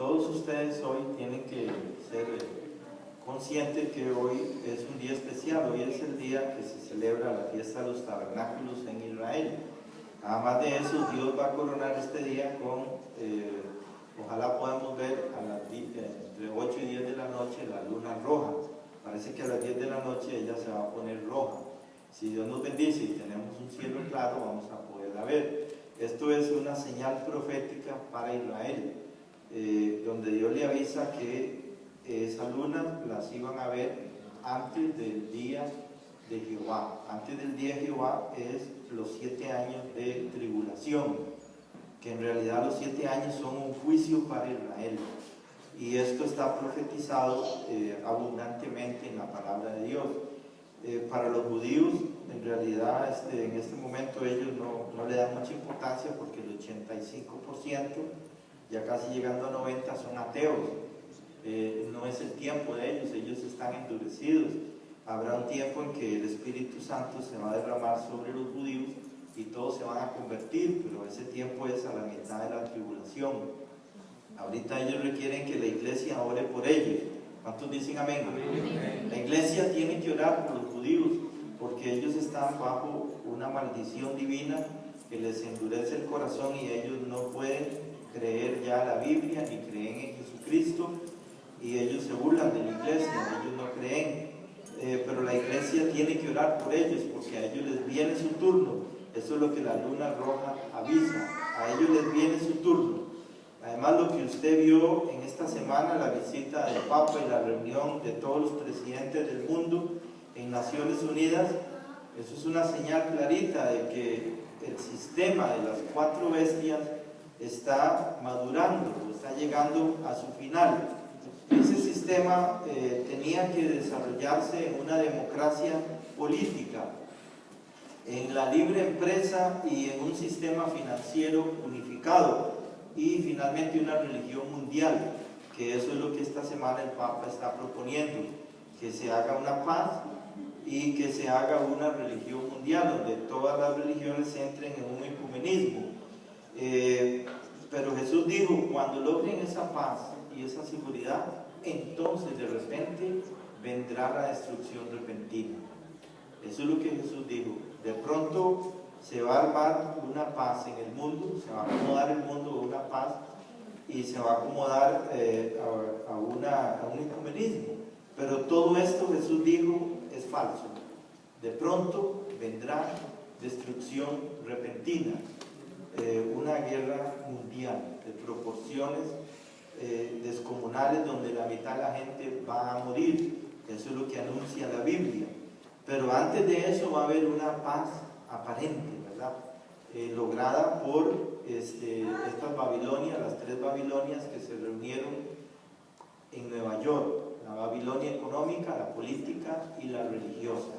todos ustedes hoy tienen que ser conscientes que hoy es un día especial. Hoy es el día que se celebra la fiesta de los tabernáculos en Israel. Además de eso, Dios va a coronar este día con, ojalá podamos ver entre 8 y 10 de la noche la luna roja. Parece que a las 10 de la noche ella se va a poner roja. Si Dios nos bendice y tenemos un cielo claro, vamos a poderla ver. Esto es una señal profética para Israel, donde Dios le avisa que esa luna las iban a ver antes del día de Jehová. Antes del día de Jehová es los 7 años de tribulación, que en realidad los 7 años son un juicio para Israel. Y esto está profetizado abundantemente en la palabra de Dios. Para los judíos, en realidad, en este momento ellos no le dan mucha importancia porque el 85%, ya casi llegando a 90%, son ateos. No es el tiempo de ellos están endurecidos. Habrá un tiempo en que el Espíritu Santo se va a derramar sobre los judíos y todos se van a convertir, pero ese tiempo es a la mitad de la tribulación. Ahorita ellos requieren que la iglesia ore por ellos. ¿Cuántos dicen amén? Amén. La iglesia tiene que orar por los judíos porque ellos están bajo una maldición divina que les endurece el corazón y ellos no pueden creer ya la Biblia ni creen en Jesucristo y ellos se burlan de la iglesia, ellos no creen, pero la iglesia tiene que orar por ellos porque a ellos les viene su turno. Eso es lo que la luna roja avisa, a ellos les viene su turno. Además, lo que usted vio en esta semana, la visita del Papa y la reunión de todos los presidentes del mundo en Naciones Unidas, eso es una señal clarita de que el sistema de las 4 bestias está madurando, está llegando a su final. Ese sistema tenía que desarrollarse en una democracia política, en la libre empresa y en un sistema financiero unificado. Y finalmente una religión mundial, que eso es lo que esta semana el Papa está proponiendo, que se haga una paz y que se haga una religión mundial, donde todas las religiones entren en un ecumenismo. Pero Jesús dijo, cuando logren esa paz y esa seguridad, entonces de repente vendrá la destrucción repentina. Eso es lo que Jesús dijo. De pronto se va a armar una paz en el mundo, se va a acomodar el mundo a una paz y se va a acomodar a un ecumenismo. Pero todo esto Jesús dijo es falso. De pronto vendrá destrucción repentina, una guerra mundial de proporciones descomunales donde la mitad de la gente va a morir. Eso es lo que anuncia la Biblia. Pero antes de eso va a haber una paz aparente, ¿verdad? Lograda por estas Babilonias, las 3 Babilonias que se reunieron en Nueva York, la Babilonia económica, la política y la religiosa.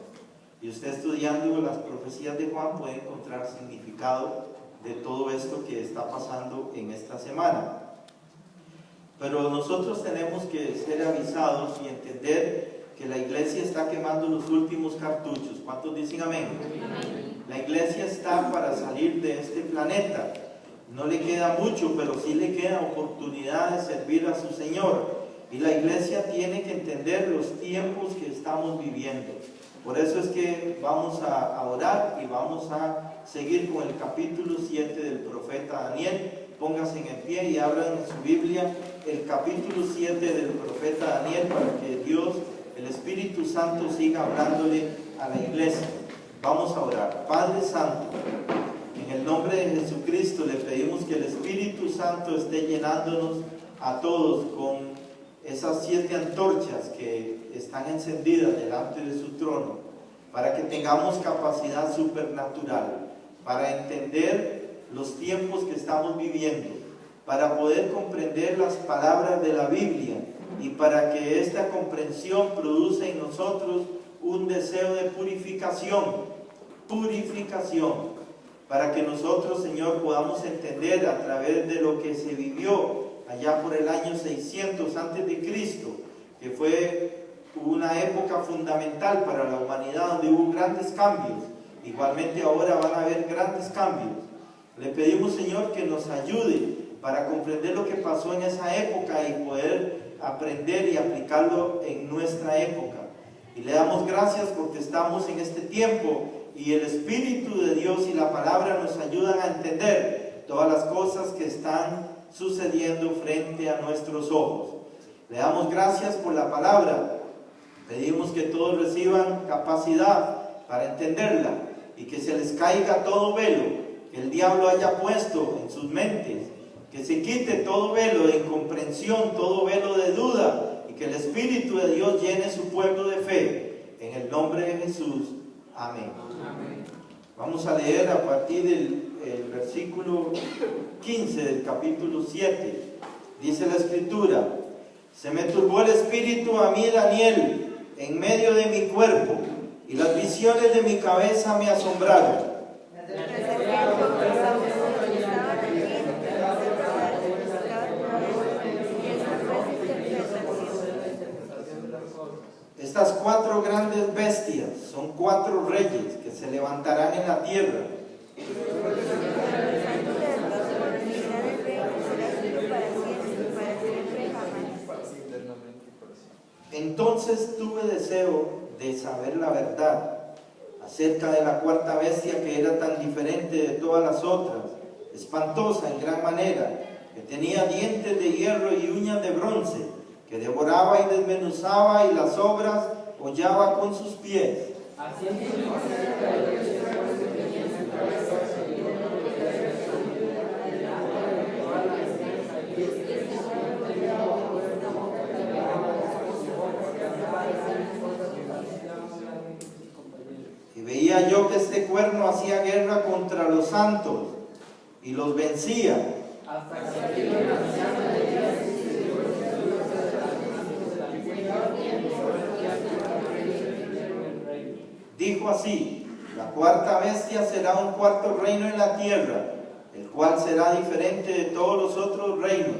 Y usted estudiando las profecías de Juan puede encontrar significado de todo esto que está pasando en esta semana. Pero nosotros tenemos que ser avisados y entender que la iglesia está quemando los últimos cartuchos. ¿Cuántos dicen amén? Amén. La iglesia está para salir de este planeta. No le queda mucho, pero sí le queda oportunidad de servir a su Señor. Y la iglesia tiene que entender los tiempos que estamos viviendo. Por eso es que vamos a orar y vamos a seguir con el capítulo 7 del profeta Daniel. Pónganse en pie y abran en su Biblia el capítulo 7 del profeta Daniel para que Dios, el Espíritu Santo, siga hablándole a la iglesia. Vamos a orar. Padre Santo, en el nombre de Jesucristo le pedimos que el Espíritu Santo esté llenándonos a todos con esas 7 antorchas que están encendidas delante de su trono, para que tengamos capacidad supernatural, para entender los tiempos que estamos viviendo, para poder comprender las palabras de la Biblia y para que esta comprensión produzca en nosotros un deseo de purificación, para que nosotros, Señor, podamos entender a través de lo que se vivió allá por el año 600 antes de Cristo, que fue una época fundamental para la humanidad donde hubo grandes cambios. Igualmente ahora van a haber grandes cambios. Le pedimos, Señor, que nos ayude para comprender lo que pasó en esa época y poder aprender y aplicarlo en nuestra época. Y le damos gracias porque estamos en este tiempo y el Espíritu de Dios y la palabra nos ayudan a entender todas las cosas que están sucediendo frente a nuestros ojos. Le damos gracias por la palabra. Pedimos que todos reciban capacidad para entenderla y que se les caiga todo velo que el diablo haya puesto en sus mentes, que se quite todo velo de incomprensión, todo velo de duda, y que el Espíritu de Dios llene su pueblo de fe. En el nombre de Jesús. Amén. Amén. Vamos a leer a partir del versículo 15 del capítulo 7. Dice la Escritura: se me turbó el espíritu a mí, Daniel, en medio de mi cuerpo, y las visiones de mi cabeza me asombraron. Estas 4 grandes bestias son 4 reyes que se levantarán en la tierra. Entonces tuve deseo de saber la verdad acerca de la 4ª bestia, que era tan diferente de todas las otras, espantosa en gran manera, que tenía dientes de hierro y uñas de bronce, que devoraba y desmenuzaba y las obras hollaba con sus pies. Y veía yo que este cuerno hacía guerra contra los santos y los vencía. Dijo así: la 4ª bestia será un 4º reino en la tierra, el cual será diferente de todos los otros reinos,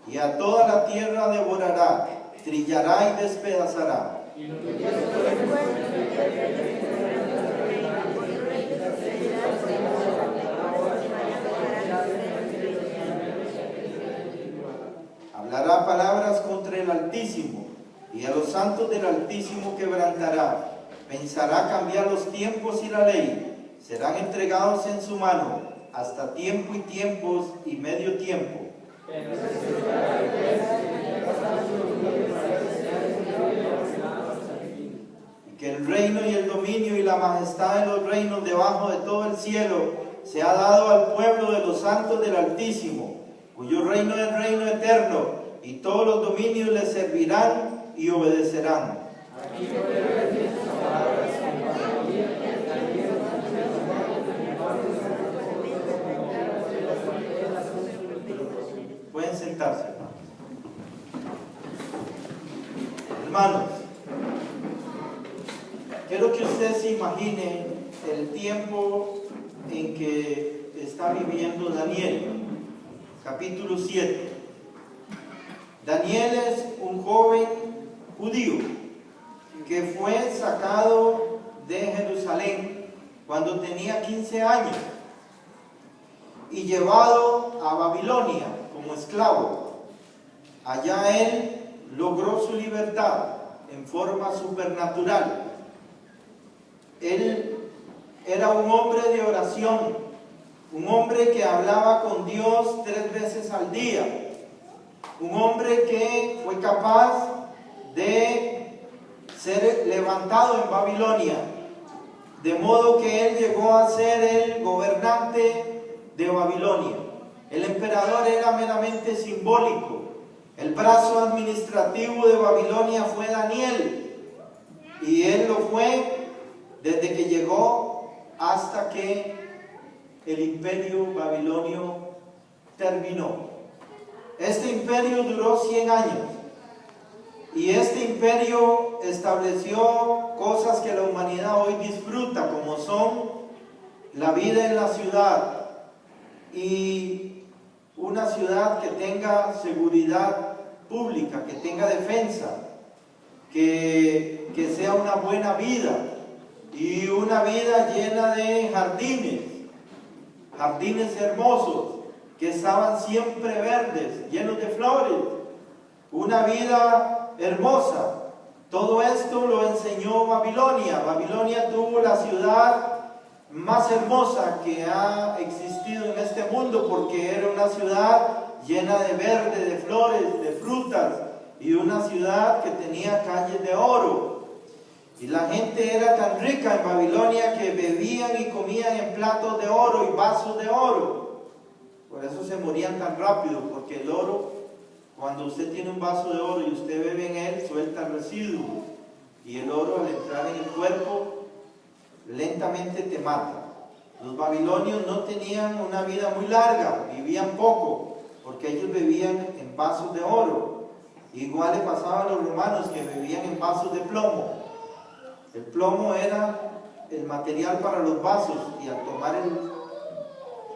y a toda la tierra devorará, trillará y despedazará. Hablará palabras contra el Altísimo, y a los santos del Altísimo quebrantará. Pensará cambiar los tiempos y la ley. Serán entregados en su mano hasta tiempo y tiempos y medio tiempo. Y que el reino y el dominio y la majestad de los reinos debajo de todo el cielo se ha dado al pueblo de los santos del Altísimo, cuyo reino es reino eterno, y todos los dominios le servirán y obedecerán. Pueden sentarse, hermanos. Quiero que usted se imagine el tiempo en que está viviendo Daniel. Capítulo 7. Daniel es un joven judío que fue sacado de Jerusalén cuando tenía 15 años y llevado a Babilonia como esclavo. Allá él logró su libertad en forma supernatural. Él era un hombre de oración, un hombre que hablaba con Dios 3 veces al día, un hombre que fue capaz de ser levantado en Babilonia, de modo que él llegó a ser el gobernante de Babilonia. El emperador era meramente simbólico. El brazo administrativo de Babilonia fue Daniel, y él lo fue desde que llegó hasta que el imperio babilonio terminó. Este imperio duró 100 años, y este imperio estableció cosas que la humanidad hoy disfruta, como son la vida en la ciudad, y una ciudad que tenga seguridad pública, que tenga defensa, que sea una buena vida, y una vida llena de jardines hermosos, que estaban siempre verdes, llenos de flores, una vida hermosa. Todo esto lo enseñó Babilonia. Babilonia tuvo la ciudad más hermosa que ha existido en este mundo, porque era una ciudad llena de verde, de flores, de frutas, y una ciudad que tenía calles de oro. Y la gente era tan rica en Babilonia que bebían y comían en platos de oro y vasos de oro. Por eso se morían tan rápido, porque el oro, cuando usted tiene un vaso de oro y usted bebe en él, suelta el residuo. Y el oro, al entrar en el cuerpo, lentamente te mata. Los babilonios no tenían una vida muy larga, vivían poco, porque ellos bebían en vasos de oro. Igual le pasaba a los romanos, que bebían en vasos de plomo. El plomo era el material para los vasos, y al tomar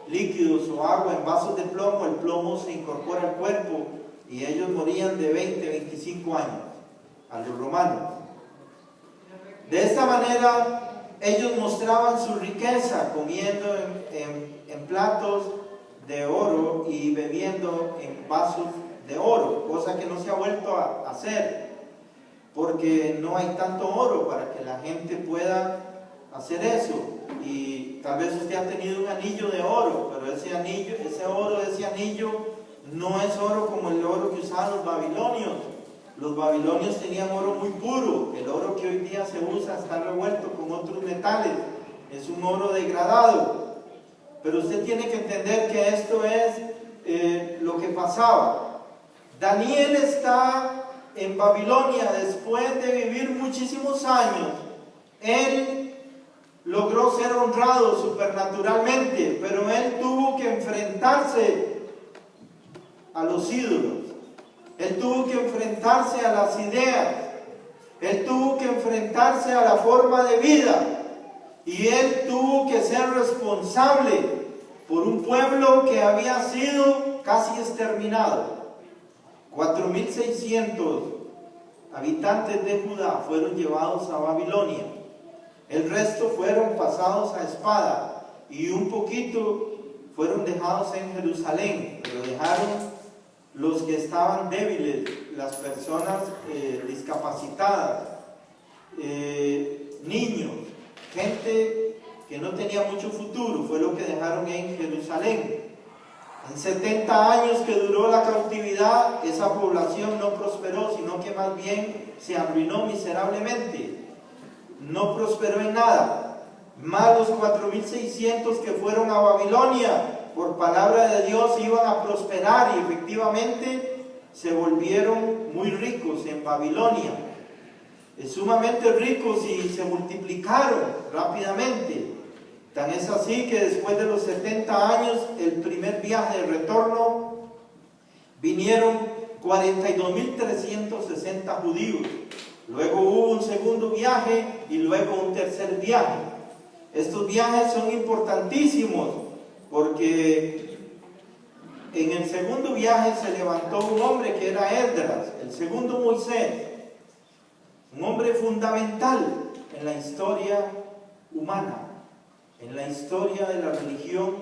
líquidos o agua en vasos de plomo, el plomo se incorpora al cuerpo y ellos morían de 20, 25 años, a los romanos. De esta manera ellos mostraban su riqueza comiendo en platos de oro y bebiendo en vasos de oro, cosa que no se ha vuelto a hacer, porque no hay tanto oro para que la gente pueda hacer eso. Y tal vez usted ha tenido un anillo de oro, pero ese anillo no es oro como el oro que usaban los babilonios. Los babilonios tenían oro muy puro. El oro que hoy día se usa está revuelto con otros metales, es un oro degradado. Pero usted tiene que entender que esto es lo que pasaba. Daniel está en Babilonia después de vivir muchísimos años. Él logró ser honrado supernaturalmente, pero él tuvo que enfrentarse a los ídolos. Él tuvo que enfrentarse a las ideas. Él tuvo que enfrentarse a la forma de vida. Y él tuvo que ser responsable por un pueblo que había sido casi exterminado. 4.600 habitantes de Judá fueron llevados a Babilonia. El resto fueron pasados a espada, y un poquito fueron dejados en Jerusalén, pero dejaron los que estaban débiles, las personas discapacitadas, niños, gente que no tenía mucho futuro, fue lo que dejaron en Jerusalén. En 70 años que duró la cautividad, esa población no prosperó, sino que más bien se arruinó miserablemente. No prosperó en nada. Más los 4.600 que fueron a Babilonia, por palabra de Dios, iban a prosperar, y efectivamente se volvieron muy ricos en Babilonia. Sumamente ricos, y se multiplicaron rápidamente. Tan es así que después de los 70 años, el primer viaje de retorno, vinieron 42.360 judíos. Luego hubo un segundo viaje y luego un tercer viaje. Estos viajes son importantísimos porque en el segundo viaje se levantó un hombre que era Esdras, el segundo Moisés, un hombre fundamental en la historia humana, en la historia de la religión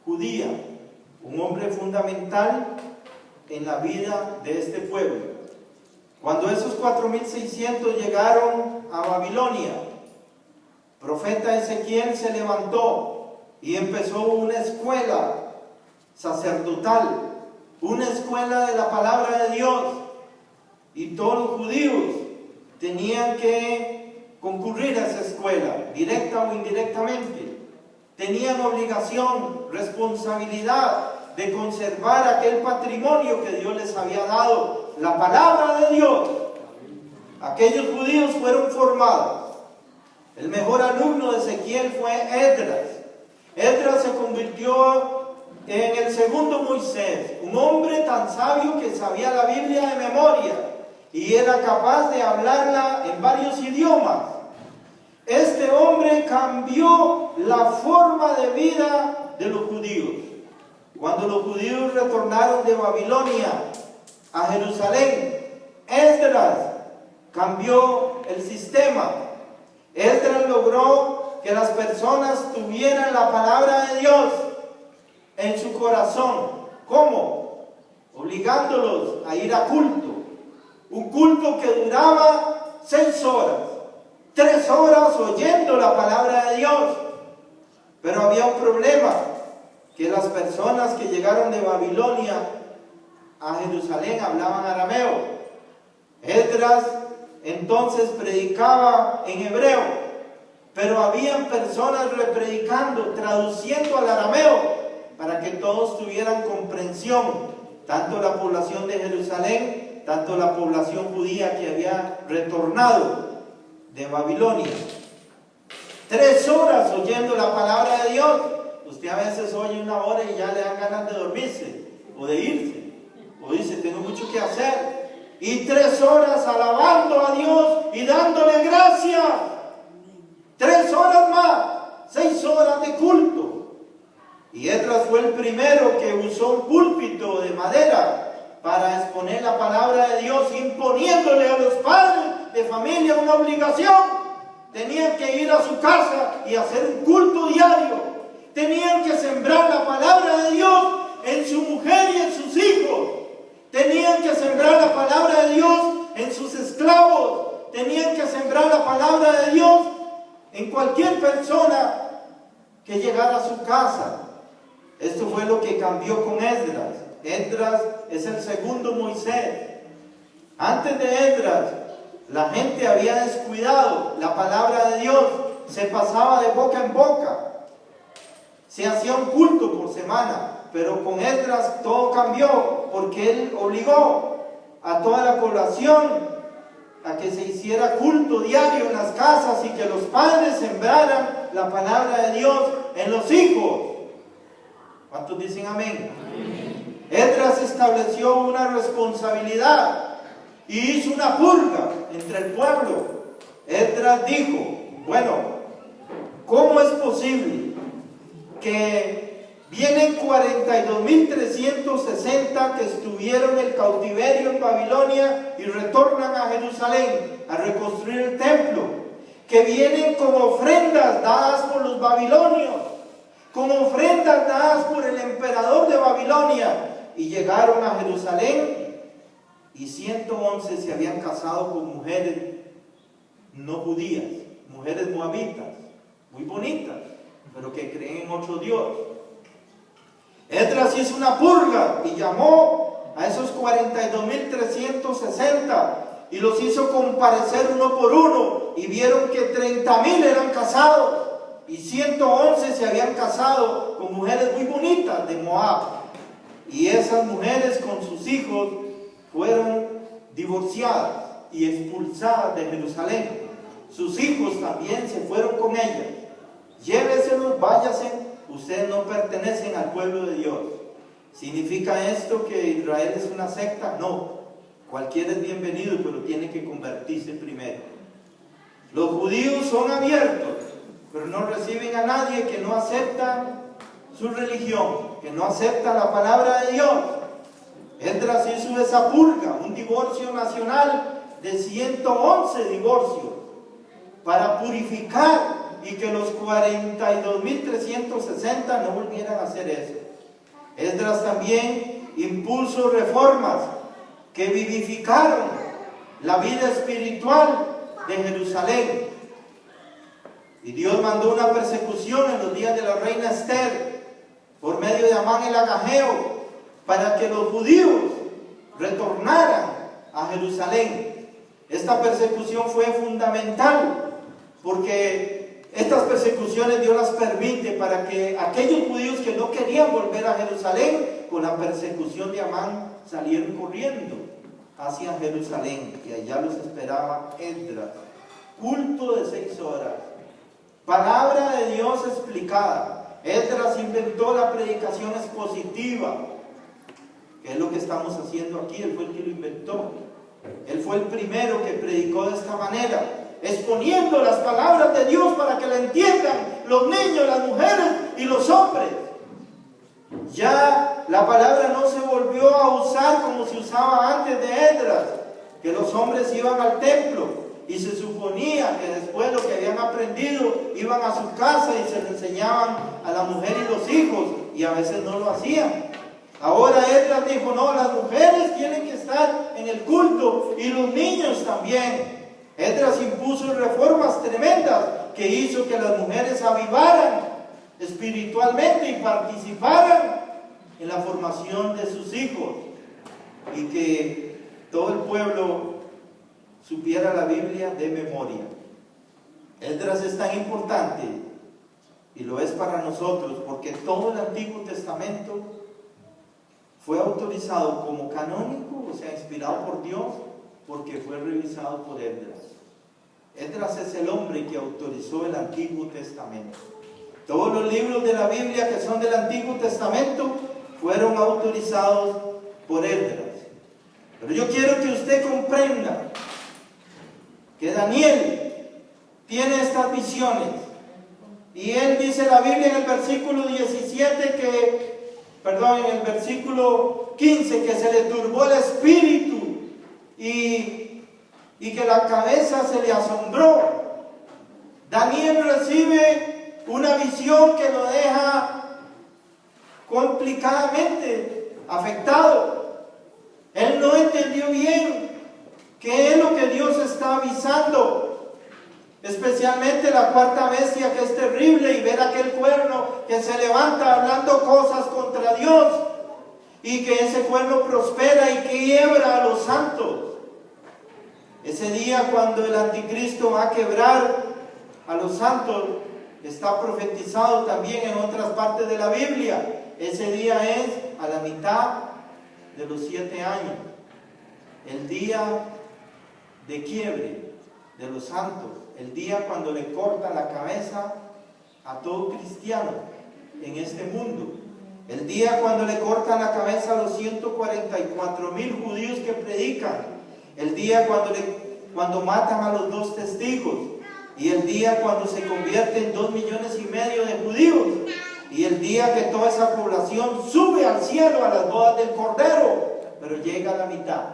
judía, un hombre fundamental en la vida de este pueblo. Cuando esos 4.600 llegaron a Babilonia, profeta Ezequiel se levantó y empezó una escuela sacerdotal, una escuela de la palabra de Dios, y todos los judíos tenían que concurrir a esa escuela, directa o indirectamente. Tenían obligación, responsabilidad de conservar aquel patrimonio que Dios les había dado, la palabra de Dios. Aquellos judíos fueron formados. El mejor alumno de Ezequiel fue Esdras. Esdras se convirtió en el segundo Moisés, un hombre tan sabio que sabía la Biblia de memoria y era capaz de hablarla en varios idiomas. Este hombre cambió la forma de vida de los judíos. Cuando los judíos retornaron de Babilonia a Jerusalén, Esdras cambió el sistema. Esdras logró que las personas tuvieran la palabra de Dios. en su corazón. ¿Cómo? Obligándolos a ir a culto. Un culto que duraba 6 horas. 3 horas oyendo la palabra de Dios. Pero había un problema, que las personas que llegaron de Babilonia a Jerusalén hablaban arameo. Esdras entonces predicaba en hebreo, pero habían personas repredicando, traduciendo al arameo, para que todos tuvieran comprensión, tanto la población de Jerusalén, tanto la población judía que había retornado de Babilonia. 3 horas oyendo la palabra de Dios. Usted a veces oye 1 hora y ya le dan ganas de dormirse o de irse, o dice, tengo mucho que hacer. Y 3 horas alabando a Dios y dándole gracias. 3 horas más, 6 horas de culto. Y Esdras fue el primero que usó un púlpito de madera para exponer la palabra de Dios, imponiéndole a los padres de familia una obligación. Tenían que ir a su casa y hacer un culto diario. Tenían que sembrar la palabra de Dios en su mujer y en sus hijos. Tenían que sembrar la palabra de Dios en sus esclavos. Tenían que sembrar la palabra de Dios en cualquier persona que llegara a su casa. Esto fue lo que cambió con Esdras. Esdras es el segundo Moisés. Antes de Esdras, la gente había descuidado la palabra de Dios. Se pasaba de boca en boca. Se hacía un culto por semana. Pero con Esdras todo cambió, porque él obligó a toda la población a que se hiciera culto diario en las casas y que los padres sembraran la palabra de Dios en los hijos. ¿Cuántos dicen amén? Amén. Esdras estableció una responsabilidad y hizo una purga entre el pueblo. Esdras dijo, bueno, ¿cómo es posible que vienen 42.360 que estuvieron en cautiverio en Babilonia y retornan a Jerusalén a reconstruir el templo? Que vienen con ofrendas dadas por los babilonios, con ofrendas dadas por el emperador de Babilonia, y llegaron a Jerusalén y 111 se habían casado con mujeres no judías, mujeres moabitas, muy bonitas, pero que creen en otro Dios. Esdras hizo una purga y llamó a esos 42.360 y los hizo comparecer uno por uno, y vieron que 30.000 eran casados y 111 se habían casado con mujeres muy bonitas de Moab, y esas mujeres con sus hijos fueron divorciadas y expulsadas de Jerusalén. Sus hijos también se fueron con ellas. Lléveselos, váyanse, ustedes no pertenecen al pueblo de Dios. ¿Significa esto que Israel es una secta? No, cualquiera es bienvenido, pero tiene que convertirse primero. Los judíos son abiertos, pero no reciben a nadie que no acepta su religión, que no acepta la palabra de Dios. Esdras hizo esa purga, un divorcio nacional de 111 divorcios, para purificar y que los 42.360 no volvieran a hacer eso. Esdras también impuso reformas que vivificaron la vida espiritual de Jerusalén. Y Dios mandó una persecución en los días de la reina Esther por medio de Amán el agageo, para que los judíos retornaran a Jerusalén. Esta persecución fue fundamental, porque estas persecuciones Dios las permite para que aquellos judíos que no querían volver a Jerusalén, con la persecución de Amán, salieron corriendo hacia Jerusalén, y allá los esperaba Esdras. Culto de 6 horas, palabra de Dios explicada. Esdras inventó la predicación expositiva, que es lo que estamos haciendo aquí. Él fue el que lo inventó. Él fue el primero que predicó de esta manera, exponiendo las palabras de Dios para que la entiendan los niños, las mujeres y los hombres. Ya la palabra no se volvió a usar como se usaba antes de Esdras, que los hombres iban al templo y se suponía que después lo que habían aprendido iban a su casa y se lo enseñaban a la mujer y los hijos, y a veces no lo hacían. Ahora Esdras dijo, no, las mujeres tienen que estar en el culto y los niños también. Esdras impuso reformas tremendas que hizo que las mujeres avivaran espiritualmente y participaran en la formación de sus hijos, y que todo el pueblo supiera la Biblia de memoria. Esdras es tan importante, y lo es para nosotros, porque todo el Antiguo Testamento fue autorizado como canónico, o sea, inspirado por Dios, porque fue revisado por Esdras. Esdras es el hombre que autorizó el Antiguo Testamento. Todos los libros de la Biblia que son del Antiguo Testamento fueron autorizados por Esdras. Pero yo quiero que usted comprenda que Daniel tiene estas visiones. Y él dice la Biblia en el versículo 17 en el versículo 15, que se le turbó el espíritu y que la cabeza se le asombró. Daniel recibe una visión que lo deja complicadamente afectado. Él no entendió bien qué es lo que Dios está avisando. Especialmente la cuarta bestia, que es terrible, y ver aquel cuerno que se levanta hablando cosas contra Dios, y que ese cuerno prospera y que quiebra a los santos. Ese día cuando el anticristo va a quebrar a los santos está profetizado también en otras partes de la Biblia. Ese día es a la mitad de los 7 años, el día de quiebre de los santos, el día cuando le cortan la cabeza a todo cristiano en este mundo, el día cuando le cortan la cabeza a los 144,000 judíos que predican, el día cuando matan a los 2 testigos, y el día cuando se convierten 2,5 millones de judíos, y el día que toda esa población sube al cielo a las bodas del Cordero, pero llega a la mitad.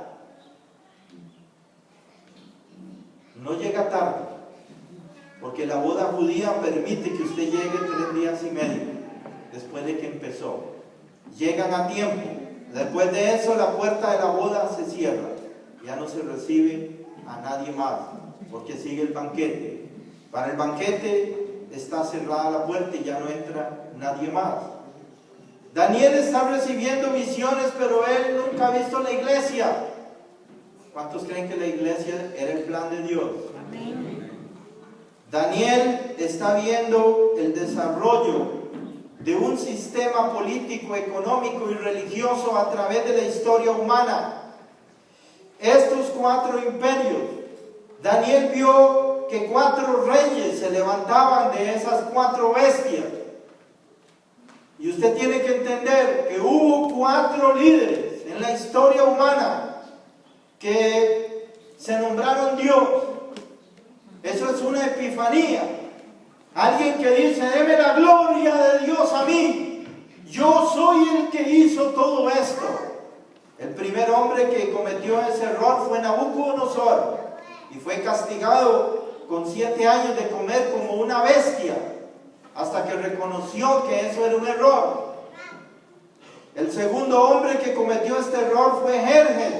No llega tarde, porque la boda judía permite que usted llegue 3 días y medio después de que empezó. Llegan a tiempo. Después de eso la puerta de la boda se cierra, ya no se recibe a nadie más, porque sigue el banquete. Para el banquete está cerrada la puerta y ya no entra nadie más. Daniel está recibiendo visiones, pero él nunca ha visto la iglesia. ¿Cuántos creen que la iglesia era el plan de Dios? Amén. Daniel está viendo el desarrollo de un sistema político, económico y religioso a través de la historia humana. Estos 4 imperios, Daniel vio que 4 reyes se levantaban de esas 4 bestias. Y usted tiene que entender que hubo 4 líderes en la historia humana que se nombraron Dios. Eso es una epifanía. Alguien que dice, deme la gloria de Dios a mí. Yo soy el que hizo todo esto. El primer hombre que cometió ese error fue Nabucodonosor, y fue castigado con 7 años de comer como una bestia, hasta que reconoció que eso era un error. El segundo hombre que cometió este error fue Jerjes.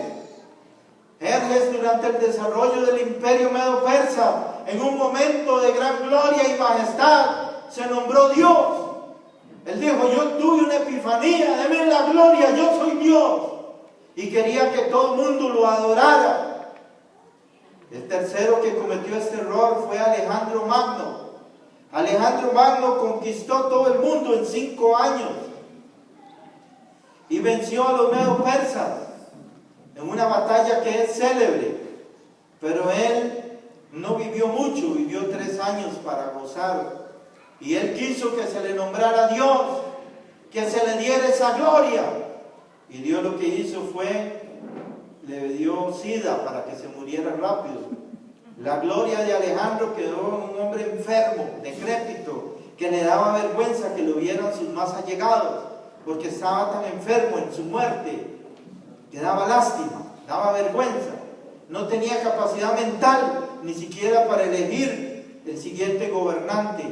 Jerjes, durante el desarrollo del imperio medo-persa, en un momento de gran gloria y majestad, se nombró Dios. Él dijo, yo tuve una epifanía, denme la gloria, yo soy Dios. Y quería que todo el mundo lo adorara. El tercero que cometió este error fue Alejandro Magno. Alejandro Magno conquistó todo el mundo en 5 años y venció a los medo-persas en una batalla que es célebre, pero él no vivió mucho, vivió 3 años para gozar, y él quiso que se le nombrara Dios, que se le diera esa gloria, y Dios lo que hizo fue, le dio sida para que se muriera rápido. La gloria de Alejandro quedó en un hombre enfermo, decrépito, que le daba vergüenza que lo vieran sus más allegados, porque estaba tan enfermo en su muerte, que daba lástima, daba vergüenza. No tenía capacidad mental ni siquiera para elegir el siguiente gobernante.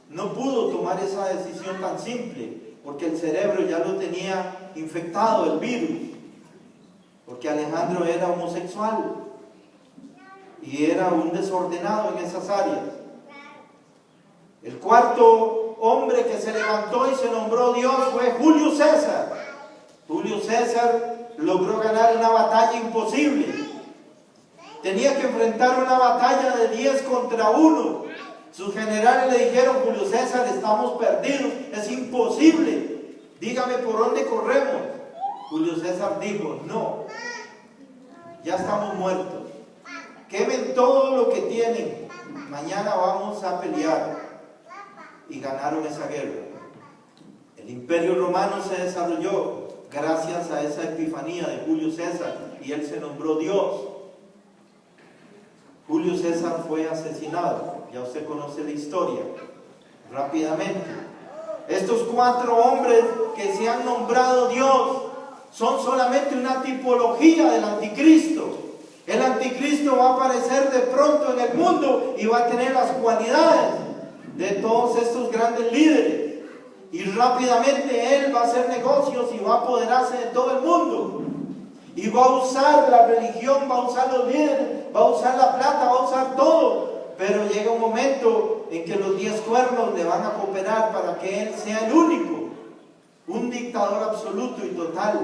No pudo tomar esa decisión tan simple. porque el cerebro ya lo tenía infectado el virus, porque Alejandro era homosexual y era un desordenado en esas áreas. El cuarto hombre que se levantó y se nombró Dios fue Julio César. Julio César logró ganar una batalla imposible. Tenía que enfrentar una batalla de 10 contra 1. Sus generales le dijeron: Julio César, estamos perdidos, es imposible, dígame por dónde corremos. Julio César dijo: no, ya estamos muertos, quemen todo lo que tienen, mañana vamos a pelear. Y ganaron esa guerra. El Imperio Romano se desarrolló gracias a esa epifanía de Julio César, y él se nombró Dios. Julio César fue asesinado, ya usted conoce la historia rápidamente. Estos 4 hombres que se han nombrado Dios son solamente una tipología del anticristo. El anticristo va a aparecer de pronto en el mundo y va a tener las cualidades de todos estos grandes líderes, y rápidamente él va a hacer negocios y va a apoderarse de todo el mundo, y va a usar la religión, va a usar los líderes, va a usar la plata, va a usar todo. Pero llega un momento en que los 10 cuernos le van a cooperar para que él sea el único, un dictador absoluto y total,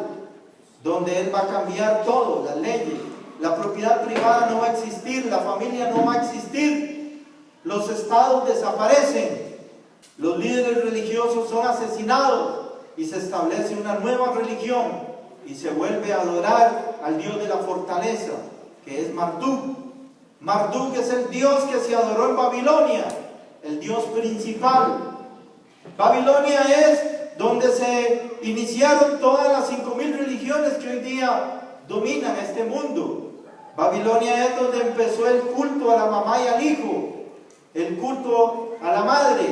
donde él va a cambiar todo, las leyes. La propiedad privada no va a existir, la familia no va a existir, los estados desaparecen, los líderes religiosos son asesinados y se establece una nueva religión y se vuelve a adorar al dios de la fortaleza, que es Marduk. Marduk es el dios que se adoró en Babilonia, el dios principal. Babilonia es donde se iniciaron todas las 5.000 religiones que hoy día dominan este mundo. Babilonia es donde empezó el culto a la mamá y al hijo, el culto a la madre.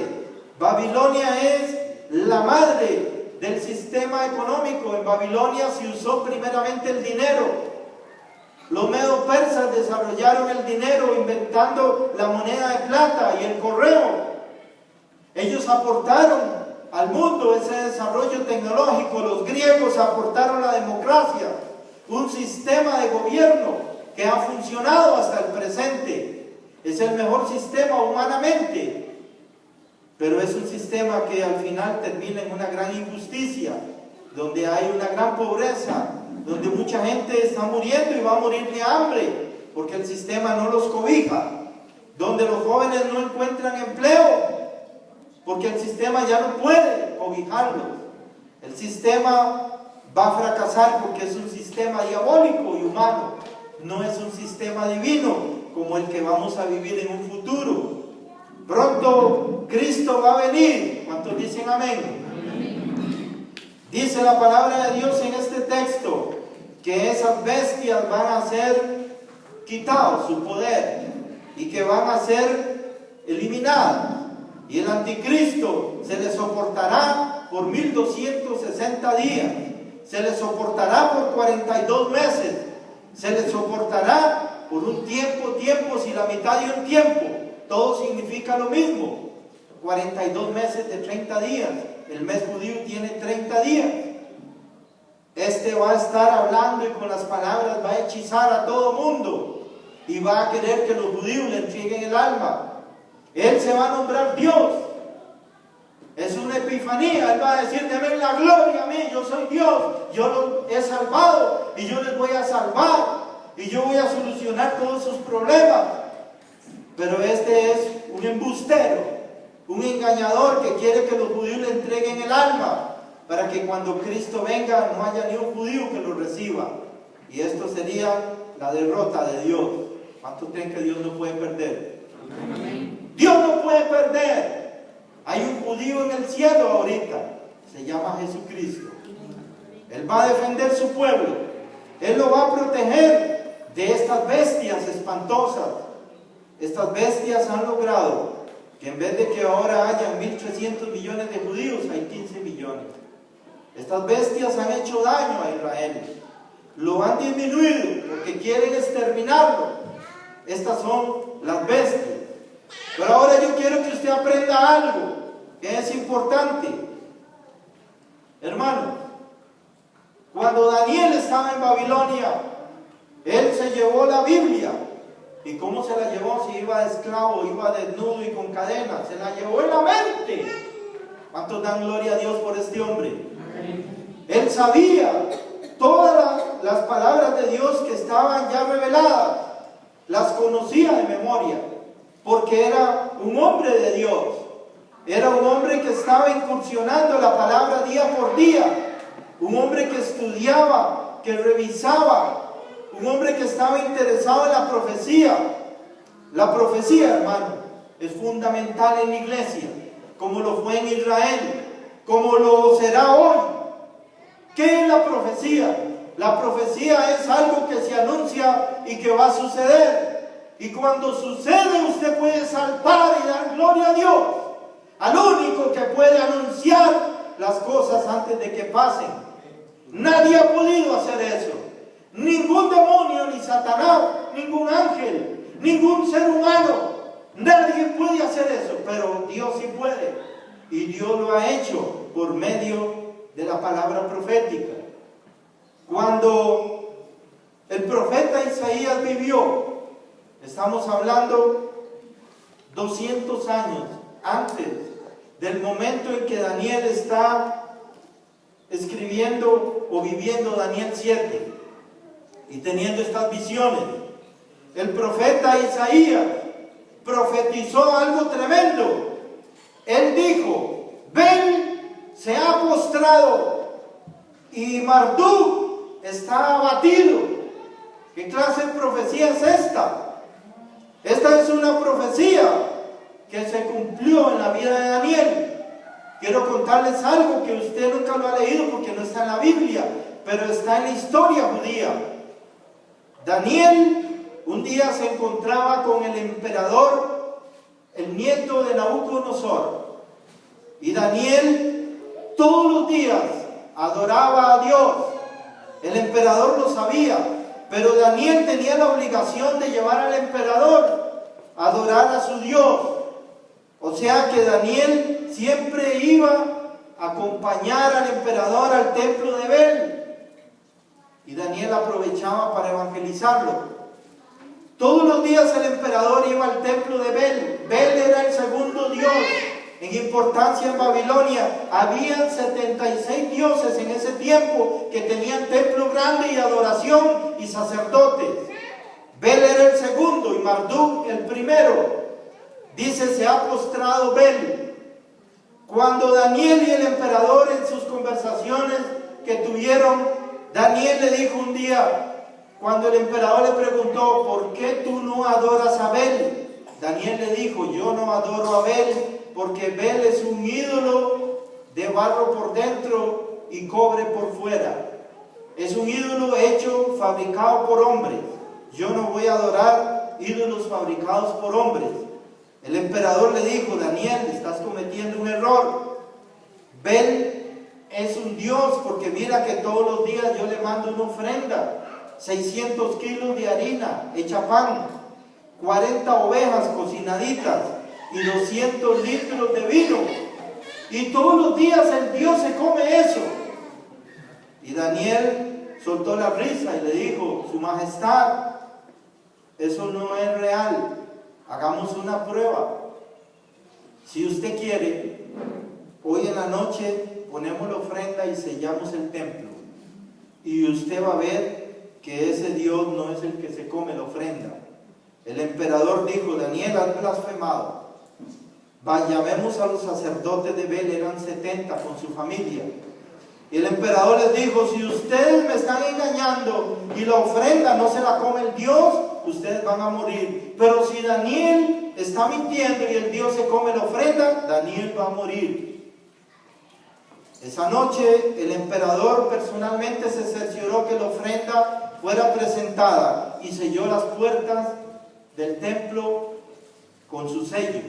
Babilonia es la madre del sistema económico. En Babilonia se usó primeramente el dinero. Los medo-persas desarrollaron el dinero inventando la moneda de plata y el correo. Ellos aportaron al mundo ese desarrollo tecnológico. Los griegos aportaron la democracia, un sistema de gobierno que ha funcionado hasta el presente. Es el mejor sistema humanamente, pero es un sistema que al final termina en una gran injusticia, donde hay una gran pobreza, donde mucha gente está muriendo y va a morir de hambre, porque el sistema no los cobija, donde los jóvenes no encuentran empleo, porque el sistema ya no puede cobijarlos. El sistema va a fracasar porque es un sistema diabólico y humano, no es un sistema divino como el que vamos a vivir en un futuro. Pronto Cristo va a venir. ¿Cuántos dicen amén? Amén. Dice la palabra de Dios en este texto que esas bestias van a ser quitados su poder y que van a ser eliminadas, y el anticristo se le soportará por 1260 días, se le soportará por 42 meses, se le soportará por un tiempo, si la mitad de un tiempo, todo significa lo mismo. 42 meses de 30 días, el mes judío tiene 30 días. Este va a estar hablando y con las palabras va a hechizar a todo mundo y va a querer que los judíos le entreguen el alma. Él se va a nombrar Dios. Es una epifanía. Él va a decir: denme la gloria a mí, yo soy Dios, yo los he salvado y yo les voy a salvar. Y yo voy a solucionar todos sus problemas. Pero este es un embustero, un engañador que quiere que los judíos le entreguen el alma, para que cuando Cristo venga no haya ni un judío que lo reciba. Y esto sería la derrota de Dios. ¿Cuántos creen que Dios no puede perder? Amén. Dios no puede perder. Hay un judío en el cielo ahorita, se llama Jesucristo. Él va a defender su pueblo, Él lo va a proteger de estas bestias espantosas. Estas bestias han logrado que en vez de que ahora haya 1.300 millones de judíos, hay 15 millones. Estas bestias han hecho daño a Israel, lo han disminuido porque quieren exterminarlo. Estas son las bestias. Pero ahora yo quiero que usted aprenda algo que es importante. Hermanos, cuando Daniel estaba en Babilonia, él se llevó la Biblia. ¿Y cómo se la llevó? Si iba de esclavo, iba desnudo y con cadenas. Se la llevó en la mente. ¿Cuántos dan gloria a Dios por este hombre? Él sabía todas las palabras de Dios que estaban ya reveladas. Las conocía de memoria. Porque era un hombre de Dios. Era un hombre que estaba incursionando la palabra día por día. Un hombre que estudiaba, que revisaba. Un hombre que estaba interesado en la profecía. La profecía, hermano, es fundamental en la iglesia, como lo fue en Israel, como lo será hoy. ¿Qué es la profecía? La profecía es algo que se anuncia y que va a suceder. Y cuando sucede, usted puede saltar y dar gloria a Dios, al único que puede anunciar las cosas antes de que pasen. Nadie ha podido hacer eso. Ningún demonio, ni Satanás, ningún ángel, ningún ser humano. Nadie puede hacer eso, pero Dios sí puede. Y Dios lo ha hecho por medio de la palabra profética. Cuando el profeta Isaías vivió, estamos hablando 200 años antes del momento en que Daniel está escribiendo o viviendo Daniel 7 y teniendo estas visiones. El profeta Isaías profetizó algo tremendo. Él dijo: Bel se ha postrado y Marduk está abatido. ¿Qué clase de profecía es esta? Esta es una profecía que se cumplió en la vida de Daniel. Quiero contarles algo que usted nunca lo ha leído porque no está en la Biblia, pero está en la historia judía. Daniel un día se encontraba con el emperador, el nieto de Nabucodonosor. Y Daniel todos los días adoraba a Dios. El emperador lo sabía, pero Daniel tenía la obligación de llevar al emperador a adorar a su Dios. O sea que Daniel siempre iba a acompañar al emperador al templo de Bel. Y Daniel aprovechaba para evangelizarlo. Todos los días el emperador iba al templo de Bel. Bel era el segundo dios en importancia en Babilonia. Habían 76 dioses en ese tiempo que tenían templo grande y adoración y sacerdotes. Bel era el segundo y Marduk el primero. Dice: se ha postrado Bel. Cuando Daniel y el emperador en sus conversaciones que tuvieron, Daniel le dijo un día, cuando el emperador le preguntó: ¿por qué tú no adoras a Bel? Daniel le dijo: yo no adoro a Bel porque Bel es un ídolo de barro por dentro y cobre por fuera. Es un ídolo hecho, fabricado por hombres. Yo no voy a adorar ídolos fabricados por hombres. El emperador le dijo: Daniel, estás cometiendo un error. Bel es un dios porque mira que todos los días yo le mando una ofrenda. 600 kilos de harina hecha pan, 40 ovejas cocinaditas y 200 litros de vino. Y todos los días el dios se come eso. Y Daniel soltó la risa y le dijo: Su Majestad, eso no es real. Hagamos una prueba. Si usted quiere, hoy en la noche ponemos la ofrenda y sellamos el templo. Y usted va a ver que ese Dios no es el que se come la ofrenda. El emperador dijo: Daniel, has blasfemado. Llamemos a los sacerdotes de Bel, eran 70 con su familia. Y el emperador les dijo: si ustedes me están engañando y la ofrenda no se la come el Dios, ustedes van a morir. Pero si Daniel está mintiendo y el Dios se come la ofrenda, Daniel va a morir. Esa noche el emperador personalmente se cercioró que la ofrenda fuera presentada y selló las puertas del templo con su sello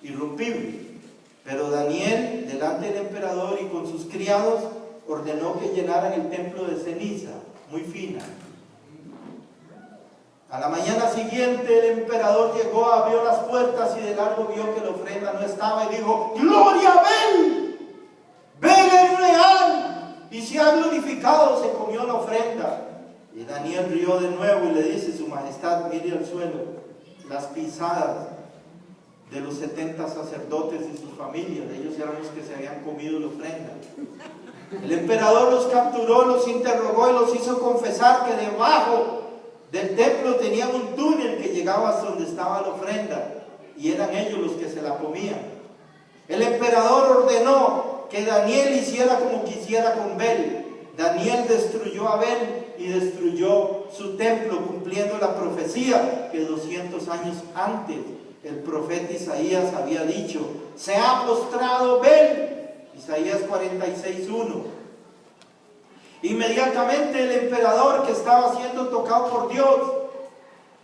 irrompible. Pero Daniel, delante del emperador y con sus criados, ordenó que llenaran el templo de ceniza muy fina. A la mañana siguiente el emperador llegó, abrió las puertas y de largo vio que la ofrenda no estaba y dijo: ¡Gloria a Bel! ¡Bel es real! y se ha glorificado, se comió la ofrenda. Y Daniel rió de nuevo y le dice: Su Majestad, mire al suelo las pisadas de los 70 sacerdotes y sus familias. Ellos eran los que se habían comido la ofrenda. El emperador los capturó, los interrogó y los hizo confesar que debajo del templo tenían un túnel que llegaba hasta donde estaba la ofrenda, y eran ellos los que se la comían. El emperador ordenó que Daniel hiciera como quisiera con Bel. Daniel destruyó a Bel y destruyó su templo, cumpliendo la profecía que 200 años antes el profeta Isaías había dicho: se ha postrado Bel. Isaías 46:1. Inmediatamente el emperador, que estaba siendo tocado por Dios,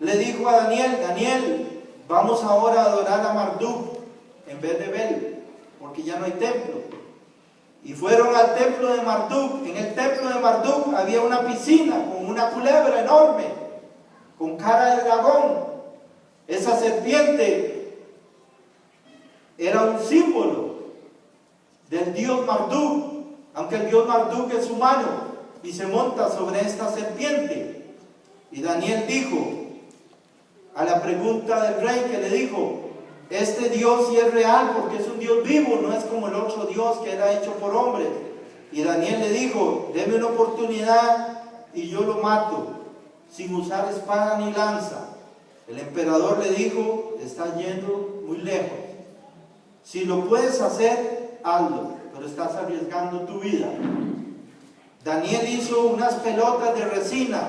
le dijo a Daniel: Daniel, vamos ahora a adorar a Marduk en vez de Bel, porque ya no hay templo. Y fueron al templo de Marduk. En el templo de Marduk había una piscina con una culebra enorme, con cara de dragón. Esa serpiente era un símbolo del dios Marduk, aunque el dios Marduk es humano y se monta sobre esta serpiente. Y Daniel dijo, a la pregunta del rey que le dijo: este Dios sí es real porque es un Dios vivo, no es como el otro Dios que era hecho por hombres. Y Daniel le dijo: deme una oportunidad y yo lo mato, sin usar espada ni lanza. El emperador le dijo: estás yendo muy lejos. Si lo puedes hacer, hazlo, pero estás arriesgando tu vida. Daniel hizo unas pelotas de resina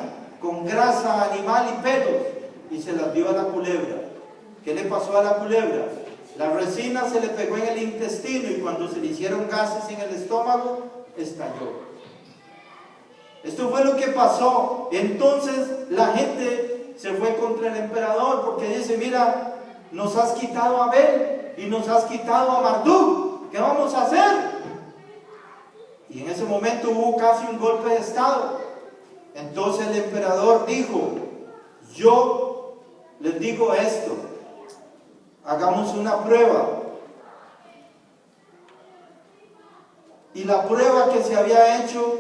con grasa animal y pelos y se las dio a la culebra. ¿Qué le pasó a la culebra? La resina se le pegó en el intestino y cuando se le hicieron gases en el estómago, estalló. Esto fue lo que pasó. Entonces la gente se fue contra el emperador porque dice: mira, nos has quitado a Bel y nos has quitado a Marduk, ¿qué vamos a hacer? Y en ese momento hubo casi un golpe de estado. Entonces el emperador dijo: yo les digo esto, hagamos una prueba. Y la prueba que se había hecho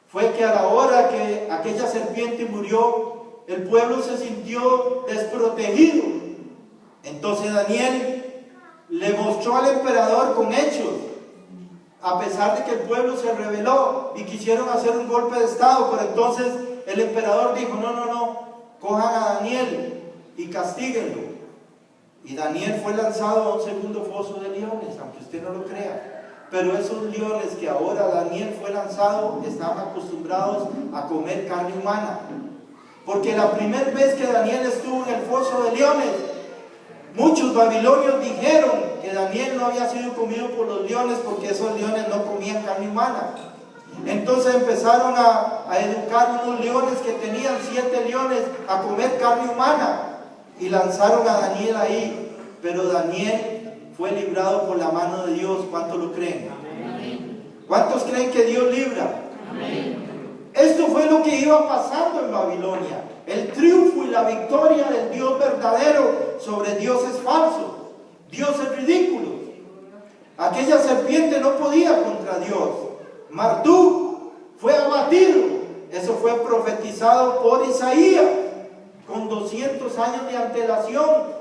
fue que a la hora que aquella serpiente murió, el pueblo se sintió desprotegido. Entonces Daniel le mostró al emperador con hechos, a pesar de que el pueblo se rebeló y quisieron hacer un golpe de estado. Pero entonces el emperador dijo: no, cojan a Daniel y castíguenlo. Y Daniel fue lanzado a un segundo foso de leones, aunque usted no lo crea. Pero esos leones que ahora Daniel fue lanzado estaban acostumbrados a comer carne humana, porque la primera vez que Daniel estuvo en el foso de leones, muchos babilonios dijeron que Daniel no había sido comido por los leones porque esos leones no comían carne humana. Entonces empezaron a educar unos leones que tenían 7 leones a comer carne humana y lanzaron a Daniel ahí. Pero Daniel fue librado por la mano de Dios. ¿Cuántos lo creen? Amén. ¿Cuántos creen que Dios libra? Amén. Esto fue lo que iba pasando en Babilonia: el triunfo y la victoria del Dios verdadero sobre dioses falsos, dioses ridículos. Aquella serpiente no podía contra Dios. Marduk fue abatido. Eso fue profetizado por Isaías con 200 años de antelación.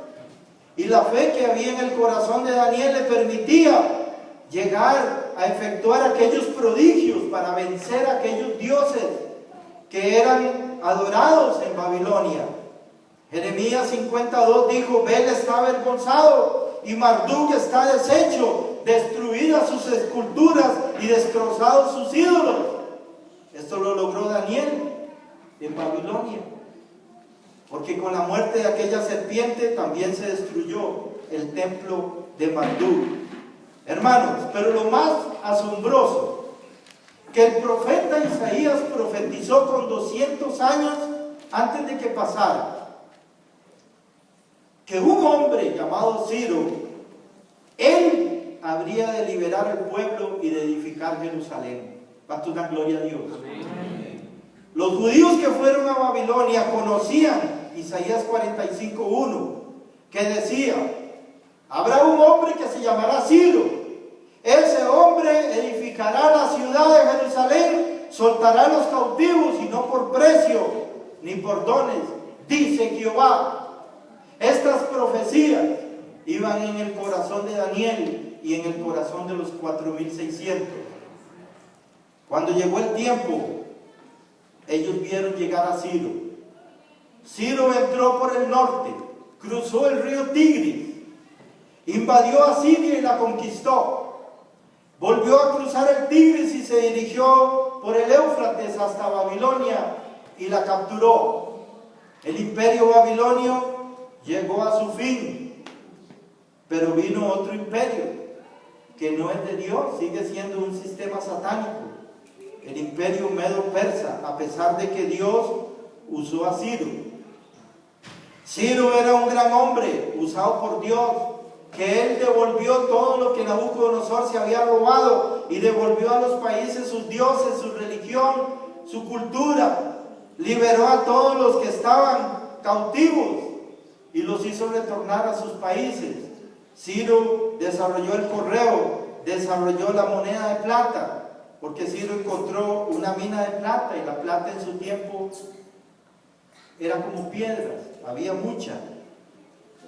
Y la fe que había en el corazón de Daniel le permitía llegar a efectuar aquellos prodigios para vencer a aquellos dioses que eran adorados en Babilonia. Jeremías 52 dijo: Bel está avergonzado y Marduk está deshecho, destruidas sus esculturas y destrozados sus ídolos. Esto lo logró Daniel en Babilonia, porque con la muerte de aquella serpiente también se destruyó el templo de Marduk. Hermanos, pero lo más asombroso, que el profeta Isaías profetizó con 200 años antes de que pasara, que un hombre llamado Ciro, él habría de liberar al pueblo y de edificar Jerusalén. ¿Cuánto dan gloria a Dios? Amén. Los judíos que fueron a Babilonia conocían Isaías 45:1, que decía: habrá un hombre que se llamará Ciro. Ese hombre edificará edificará la ciudad de Jerusalén, soltará a los cautivos y no por precio ni por dones, dice Jehová. Estas profecías iban en el corazón de Daniel y en el corazón de los 4.600. Cuando llegó el tiempo, ellos vieron llegar a Ciro. Ciro entró por el norte, cruzó el río Tigris, invadió a Siria y la conquistó. Volvió a cruzar el Tigris y se dirigió por el Éufrates hasta Babilonia y la capturó. El imperio babilonio llegó a su fin, pero vino otro imperio que no es de Dios, sigue siendo un sistema satánico, el imperio medo-persa, a pesar de que Dios usó a Ciro. Ciro era un gran hombre usado por Dios, que él devolvió todo lo que Nabucodonosor se había robado y devolvió a los países sus dioses, su religión, su cultura. Liberó a todos los que estaban cautivos y los hizo retornar a sus países. Ciro desarrolló el correo, desarrolló la moneda de plata, porque Ciro encontró una mina de plata y la plata en su tiempo era como piedras, había mucha.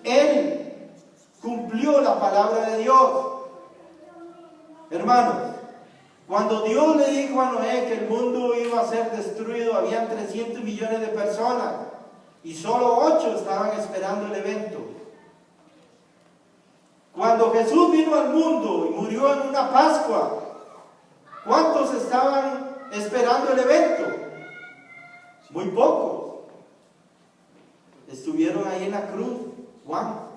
Él cumplió la palabra de Dios. Hermanos, cuando Dios le dijo a Noé que el mundo iba a ser destruido, habían 300 millones de personas y solo 8 estaban esperando el evento. Cuando Jesús vino al mundo y murió en una Pascua, ¿cuántos estaban esperando el evento? Muy pocos. Estuvieron ahí en la cruz Juan,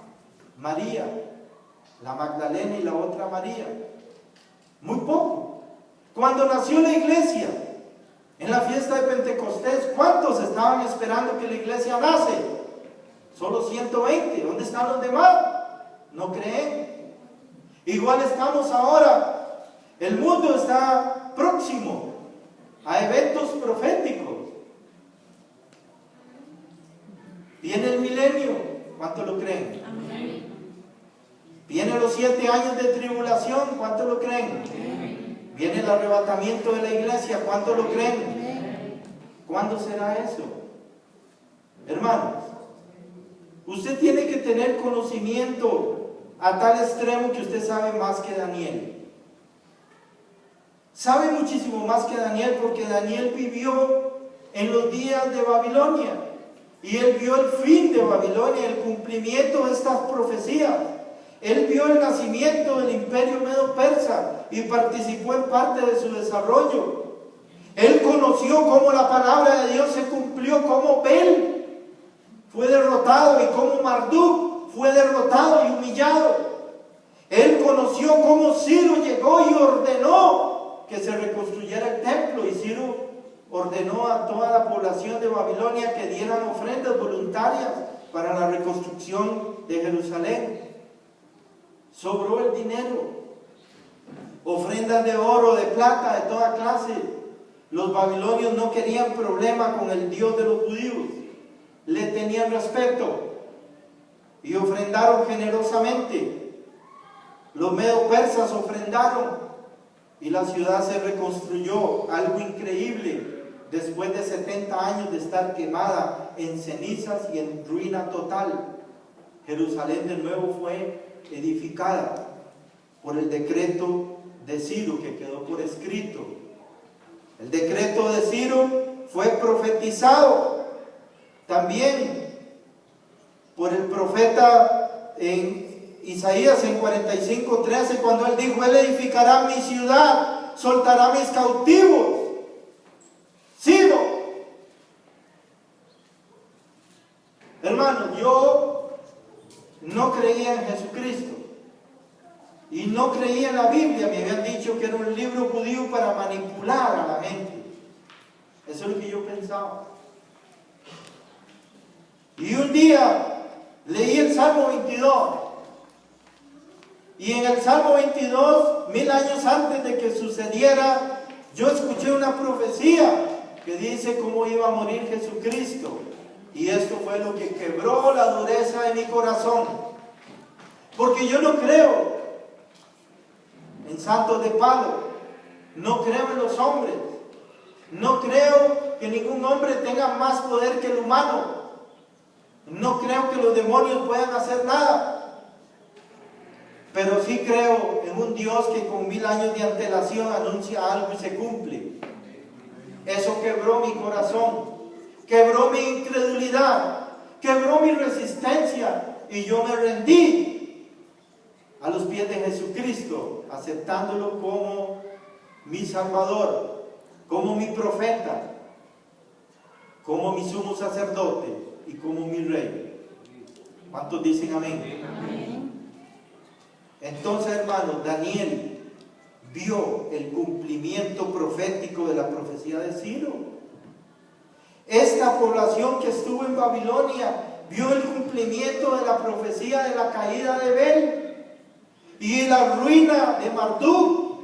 María, la Magdalena y la otra María. Muy poco. Cuando nació la iglesia, en la fiesta de Pentecostés, ¿cuántos estaban esperando que la iglesia nace? Solo 120. ¿Dónde están los demás? ¿No creen? Igual estamos ahora. El mundo está próximo a eventos proféticos. Viene el milenio. ¿Cuántos lo creen? Amén. Vienen los 7 años de tribulación. ¿Cuántos lo creen? Amén. Viene el arrebatamiento de la iglesia. ¿Cuántos lo creen? Amén. ¿Cuándo será eso? Hermanos, usted tiene que tener conocimiento a tal extremo que usted sabe más que Daniel. Sabe muchísimo más que Daniel, porque Daniel vivió en los días de Babilonia y él vio el fin de Babilonia, el cumplimiento de estas profecías. Él vio el nacimiento del imperio medo-persa y participó en parte de su desarrollo. Él conoció cómo la palabra de Dios se cumplió, cómo Bel fue derrotado y cómo Marduk fue derrotado y humillado. Él conoció cómo Ciro llegó y ordenó que se reconstruyera el templo, y Ciro ordenó a toda la población de Babilonia que dieran ofrendas voluntarias para la reconstrucción de Jerusalén. Sobró el dinero, ofrendas de oro, de plata, de toda clase. Los babilonios no querían problema con el Dios de los judíos, le tenían respeto y ofrendaron generosamente. Los medo-persas ofrendaron y la ciudad se reconstruyó, algo increíble, después de 70 años de estar quemada en cenizas y en ruina total. Jerusalén de nuevo fue edificada por el decreto de Ciro, que quedó por escrito. El decreto de Ciro fue profetizado también por el profeta en Isaías en 45:13, cuando él dijo: Él edificará mi ciudad, soltará mis cautivos. Ciro. Hermanos, yo no creía en Jesucristo y no creía en la Biblia. Me habían dicho que era un libro judío para manipular a la gente. Eso es lo que yo pensaba. Y un día leí el Salmo 22. Y en el Salmo 22, 1000 años antes de que sucediera, yo escuché una profecía que dice cómo iba a morir Jesucristo. Y esto fue lo que quebró la dureza de mi corazón. Porque yo no creo en santos de palo. No creo en los hombres. No creo que ningún hombre tenga más poder que el humano. No creo que los demonios puedan hacer nada. Pero sí creo en un Dios que con 1000 años de antelación anuncia algo y se cumple. Eso quebró mi corazón, quebró mi incredulidad, quebró mi resistencia, y yo me rendí a los pies de Jesucristo, aceptándolo como mi Salvador, como mi profeta, como mi sumo sacerdote y como mi rey. ¿Cuántos dicen amén? Amén. Entonces, hermanos, Daniel vio el cumplimiento profético de la profecía de Ciro. Esta población que estuvo en Babilonia vio el cumplimiento de la profecía de la caída de Bel, y la ruina de Marduk.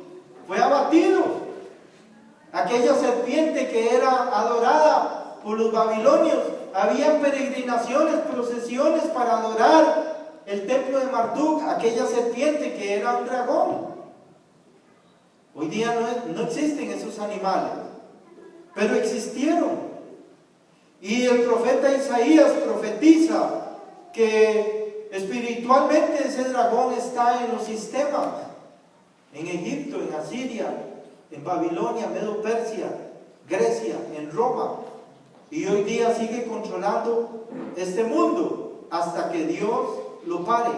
Fue abatido. Aquella serpiente que era adorada por los babilonios, había peregrinaciones, procesiones para adorar el templo de Marduk, aquella serpiente que era un dragón. Hoy día no existen esos animales, pero existieron. Y el profeta Isaías profetiza que espiritualmente ese dragón está en los sistemas, en Egipto, en Asiria, en Babilonia, Medo-Persia, Grecia, en Roma. Y hoy día sigue controlando este mundo hasta que Dios lo pare.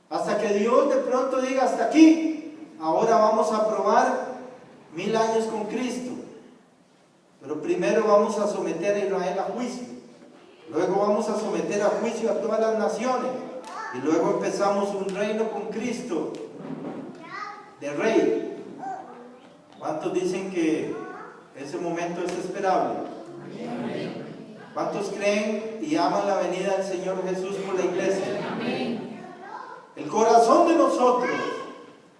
Hasta que Dios de pronto diga: hasta aquí, ahora vamos a probar 1000 años con Cristo. Pero primero vamos a someter a Israel a juicio. Luego vamos a someter a juicio a todas las naciones. Y luego empezamos un reino con Cristo de rey. ¿Cuántos dicen que ese momento es esperable? ¿Cuántos creen y aman la venida del Señor Jesús por la iglesia? El corazón de nosotros,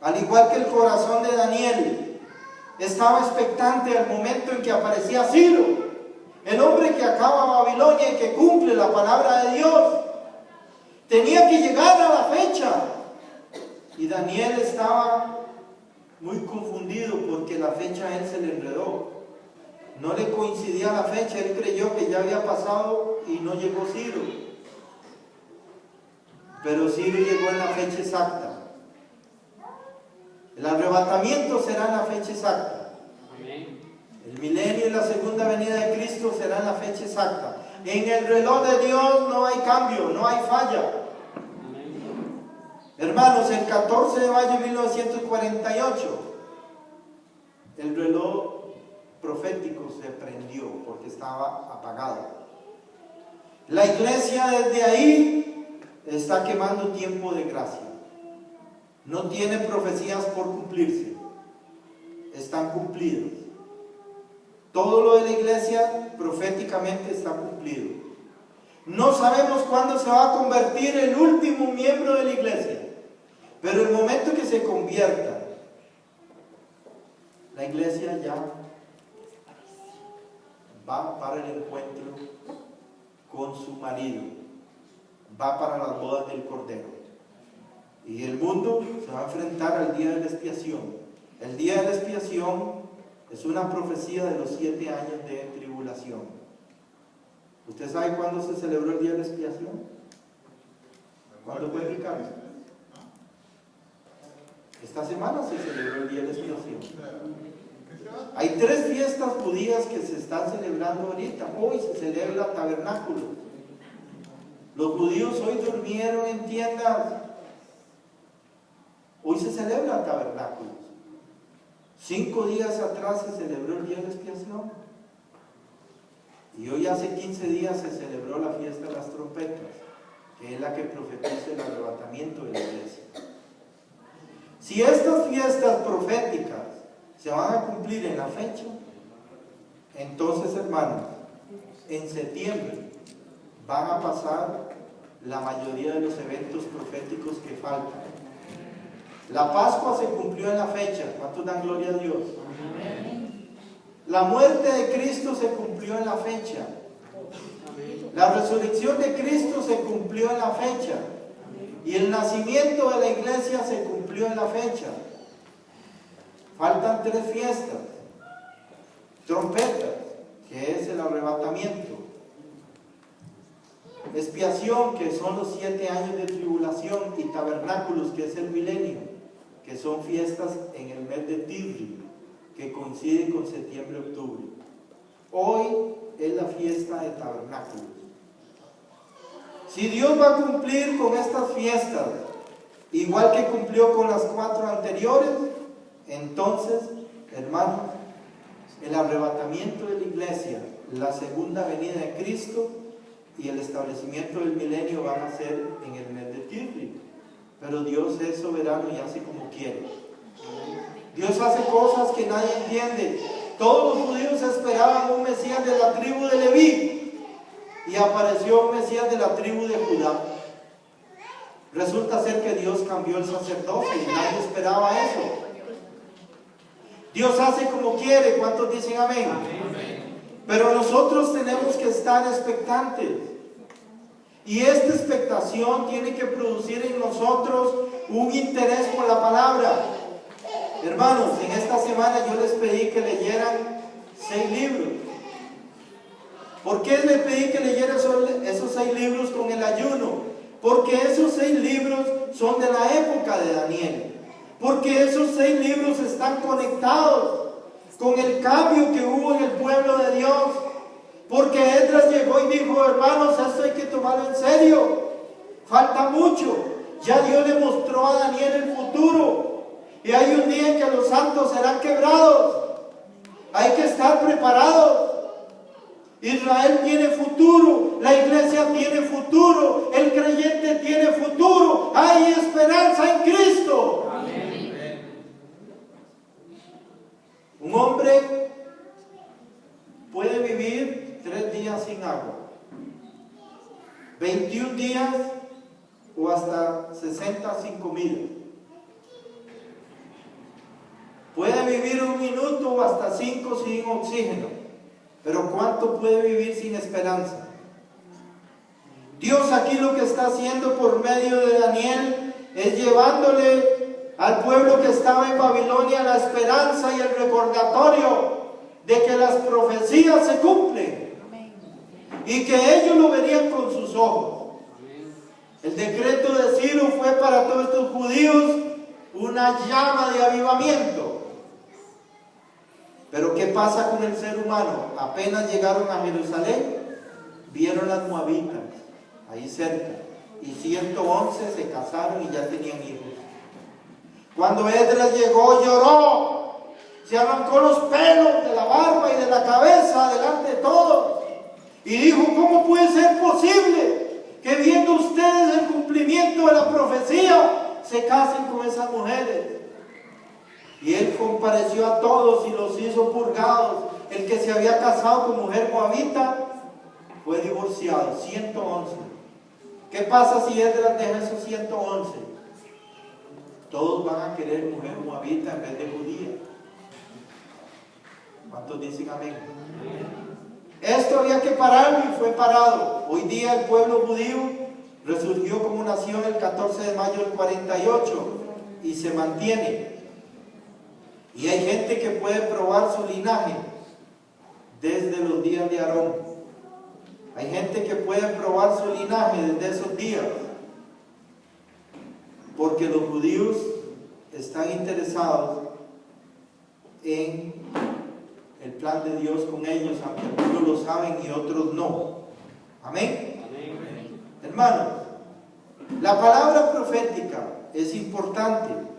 al igual que el corazón de Daniel, estaba expectante al momento en que aparecía Ciro, el hombre que acaba Babilonia y que cumple la palabra de Dios. Tenía que llegar a la fecha, y Daniel estaba muy confundido porque la fecha a él se le enredó. No le coincidía la fecha, él creyó que ya había pasado y no llegó Ciro. Pero Ciro llegó en la fecha exacta. El arrebatamiento será en la fecha exacta. El milenio y la segunda venida de Cristo será en la fecha exacta. En el reloj de Dios no hay cambio, no hay falla. Hermanos, el 14 de mayo de 1948, el reloj profético se prendió porque estaba apagado. La iglesia desde ahí está quemando tiempo de gracia. No tiene profecías por cumplirse, están cumplidas. Todo lo de la iglesia proféticamente está cumplido. No sabemos cuándo se va a convertir el último miembro de la iglesia, pero el momento que se convierta, la iglesia ya va para el encuentro con su marido, va para las bodas del Cordero. Y el mundo se va a enfrentar al día de la expiación. El día de la expiación es una profecía de los 7 años de tribulación. ¿Usted sabe cuándo se celebró el día de la expiación? ¿Cuándo fue, Ricardo? Esta semana se celebró el día de la expiación. Hay 3 fiestas judías que se están celebrando ahorita. Hoy se celebra el tabernáculo. Los judíos hoy durmieron en tiendas. Hoy se celebra el tabernáculo. 5 días atrás se celebró el día de la expiación. Y hoy hace 15 días se celebró la fiesta de las trompetas, que es la que profetiza el arrebatamiento de la iglesia. Si estas fiestas proféticas se van a cumplir en la fecha, entonces, hermanos, en septiembre van a pasar la mayoría de los eventos proféticos que faltan. La Pascua se cumplió en la fecha. ¿Cuántos dan gloria a Dios? La muerte de Cristo se cumplió en la fecha. La resurrección de Cristo se cumplió en la fecha. Y el nacimiento de la iglesia se cumplió en la fecha. Faltan 3 fiestas. Trompetas, que es el arrebatamiento. Expiación, que son los 7 años de tribulación, y tabernáculos, que es el milenio, que son fiestas en el mes de Tishri, que coincide con septiembre-octubre. Hoy es la fiesta de tabernáculos. Si Dios va a cumplir con estas fiestas, igual que cumplió con las 4 anteriores, entonces, hermanos, el arrebatamiento de la iglesia, la segunda venida de Cristo y el establecimiento del milenio van a ser en el mes de Tishri. Pero Dios es soberano y hace como quiere. Dios hace cosas que nadie entiende. Todos los judíos esperaban un Mesías de la tribu de Leví, y apareció un Mesías de la tribu de Judá. Resulta ser que Dios cambió el sacerdocio y nadie esperaba eso. Dios hace como quiere. ¿Cuántos dicen amén? Pero nosotros tenemos que estar expectantes. Y esta expectación tiene que producir en nosotros un interés por la palabra. Hermanos, en esta semana yo les pedí que leyeran 6 libros. ¿Por qué les pedí que leyeran esos 6 libros con el ayuno? Porque esos 6 libros son de la época de Daniel. Porque esos 6 libros están conectados con el cambio que hubo en el pueblo de Dios. Porque Esdras llegó y dijo: hermanos, esto hay que tomarlo en serio. Falta mucho. Ya Dios le mostró a Daniel el futuro. Y hay un día en que los santos serán quebrados. Hay que estar preparados. Israel tiene futuro, la iglesia tiene futuro, el creyente tiene futuro. Hay esperanza en Cristo. Amén. Un hombre puede vivir 3 días sin agua, 21 días o hasta 60 sin comida. Puede vivir 1 minuto o hasta 5 sin oxígeno. Pero ¿cuánto puede vivir sin esperanza? Dios aquí lo que está haciendo por medio de Daniel es llevándole al pueblo que estaba en Babilonia la esperanza y el recordatorio de que las profecías se cumplen y que ellos lo verían con sus ojos. El decreto de Ciro fue para todos estos judíos una llama de avivamiento. Pero ¿qué pasa con el ser humano? Apenas llegaron a Jerusalén, vieron las moabitas ahí cerca, y 111 se casaron y ya tenían hijos. Cuando Esdras llegó, lloró, se arrancó los pelos de la barba y de la cabeza delante de todos, y dijo: ¿cómo puede ser posible que viendo ustedes el cumplimiento de la profecía se casen con esas mujeres? Y él compareció a todos y los hizo purgados. El que se había casado con mujer moabita fue divorciado. 111. ¿Qué pasa si Esdras deja esos 111? Todos van a querer mujer moabita en vez de judía. ¿Cuántos dicen amén? Esto había que pararlo y fue parado. Hoy día el pueblo judío resurgió como nación el 14 de mayo del 48 y se mantiene. Y hay gente que puede probar su linaje desde los días de Aarón. Hay gente que puede probar su linaje desde esos días. Porque los judíos están interesados en el plan de Dios con ellos, aunque algunos lo saben y otros no. Amén. Amén. Hermanos, la palabra profética es importante.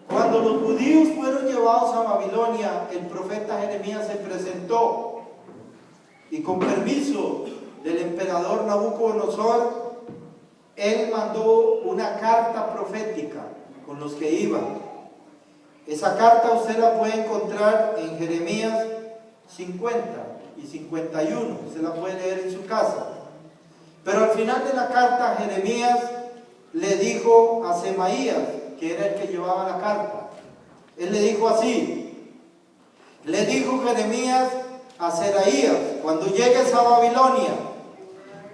Cuando los judíos fueron llevados a Babilonia, el profeta Jeremías se presentó y con permiso del emperador Nabucodonosor, él mandó una carta profética con los que iban. Esa carta usted la puede encontrar en Jeremías 50 y 51, usted la puede leer en su casa. Pero al final de la carta, Jeremías le dijo a Semaías, que era el que llevaba la carta, él le dijo así, le dijo Jeremías a Seraías: cuando llegues a Babilonia,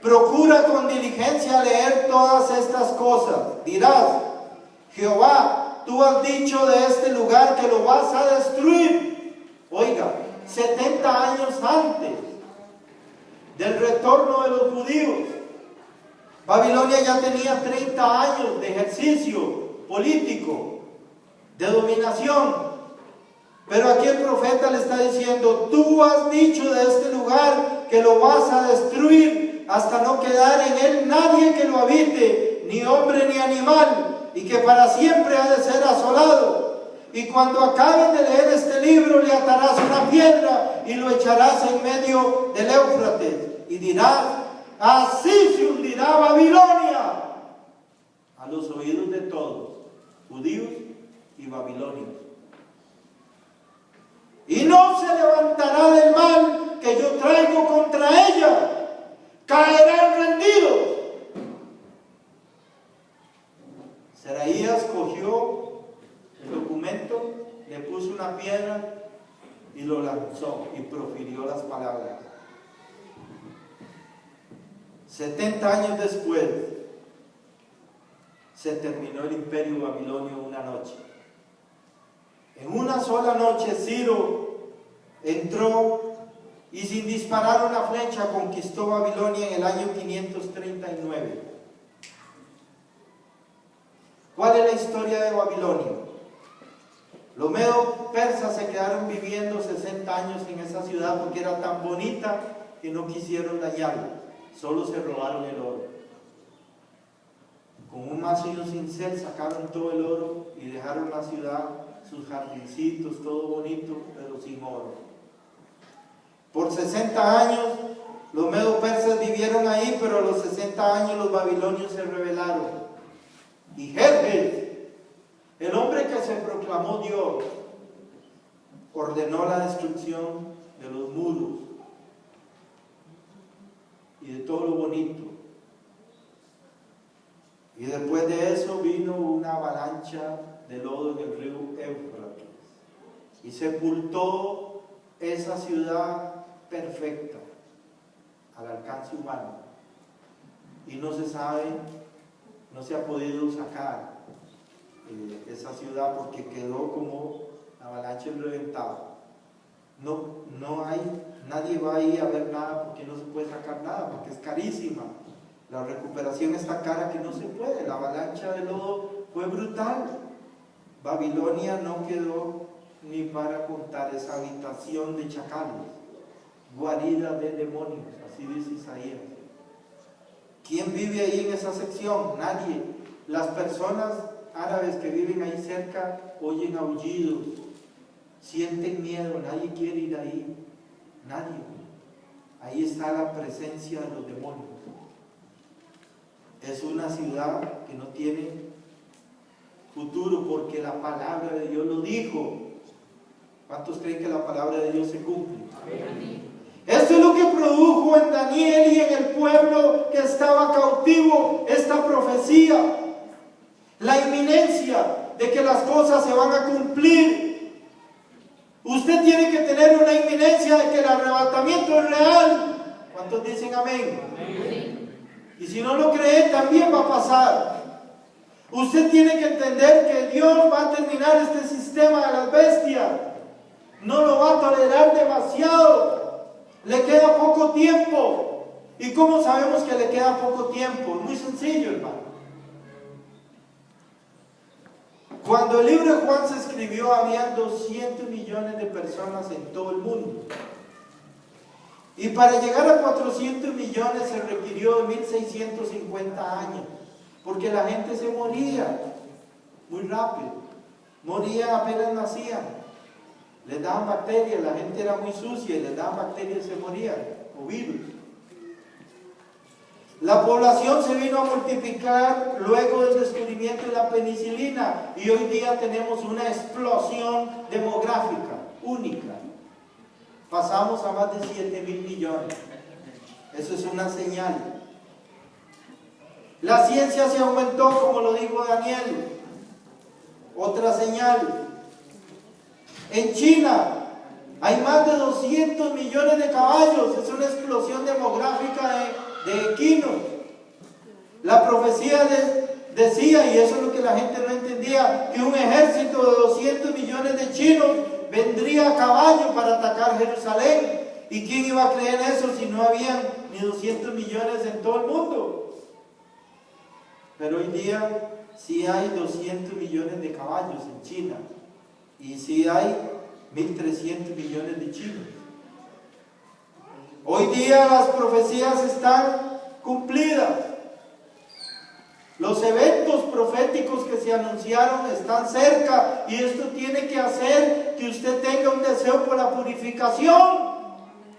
procura con diligencia leer todas estas cosas. Dirás: Jehová, tú has dicho de este lugar que lo vas a destruir. Oiga, 70 años antes del retorno de los judíos, Babilonia ya tenía 30 años de ejercicio político, de dominación. Pero aquí el profeta le está diciendo, tú has dicho de este lugar que lo vas a destruir hasta no quedar en él nadie que lo habite, ni hombre ni animal, y que para siempre ha de ser asolado. Y cuando acaben de leer este libro, le atarás una piedra y lo echarás en medio del Éufrates. Y dirás, así se hundirá Babilonia, a los oídos de todos, judíos y babilonios. Y no se levantará del mal que yo traigo contra ella, caerán rendidos. Seraías cogió el documento, le puso una piedra y lo lanzó y profirió las palabras. 70 años después se terminó el imperio babilonio una noche. En una sola noche Ciro entró y sin disparar una flecha conquistó Babilonia en el año 539. ¿Cuál es la historia de Babilonia? Los medo persas se quedaron viviendo 60 años en esa ciudad porque era tan bonita que no quisieron dañarla, solo se robaron el oro. Con un mazo y un cincel sacaron todo el oro y dejaron la ciudad, sus jardincitos, todo bonito, pero sin oro. Por 60 años los medo persas vivieron ahí, pero a los 60 años los babilonios se rebelaron. Y Jerjes, el hombre que se proclamó Dios, ordenó la destrucción de los muros y de todo lo bonito. Y después de eso vino una avalancha de lodo en el río Éufrates y sepultó esa ciudad perfecta al alcance humano. Y no se sabe, no se ha podido sacar esa ciudad porque quedó como la avalancha reventada. No hay, nadie va ahí a ver nada porque no se puede sacar nada, porque es carísima. La recuperación es tan cara que no se puede. La avalancha de lodo fue brutal. Babilonia no quedó ni para contar, esa habitación de chacales, guarida de demonios, así dice Isaías. ¿Quién vive ahí en esa sección? Nadie. Las personas árabes que viven ahí cerca oyen aullidos, sienten miedo, nadie quiere ir ahí, nadie. Ahí está la presencia de los demonios. Es una ciudad que no tiene futuro porque la palabra de Dios lo dijo. ¿Cuántos creen que la palabra de Dios se cumple? Amén. Esto es lo que produjo en Daniel y en el pueblo que estaba cautivo esta profecía. La inminencia de que las cosas se van a cumplir. Usted tiene que tener una inminencia de que el arrebatamiento es real. ¿Cuántos dicen amén? Amén. Y si no lo cree, también va a pasar. Usted tiene que entender que Dios va a terminar este sistema de las bestias. No lo va a tolerar demasiado. Le queda poco tiempo. ¿Y cómo sabemos que le queda poco tiempo? Es muy sencillo, hermano. Cuando el libro de Juan se escribió, había 200 millones de personas en todo el mundo. Y para llegar a 400 millones se requirió de 1650 años, porque la gente se moría muy rápido, morían apenas nacían, les daban bacterias, la gente era muy sucia y les daban bacterias y se morían, o virus. La población se vino a multiplicar luego del descubrimiento de la penicilina y hoy día tenemos una explosión demográfica única. Pasamos a más de 7,000 millones. Eso es una señal. La ciencia se aumentó, como lo dijo Daniel. Otra señal. En China hay más de 200 millones de caballos. Es una explosión demográfica de equinos. La profecía Decía, y eso es lo que la gente no entendía, que un ejército de 200 millones de chinos vendría a caballo para atacar Jerusalén. ¿Y quién iba a creer eso si no habían ni 200 millones en todo el mundo? Pero hoy día sí hay 200 millones de caballos en China y sí hay 1.300 millones de chinos. Hoy día las profecías están cumplidas. Los eventos proféticos que se anunciaron están cerca y esto tiene que hacer que usted tenga un deseo por la purificación.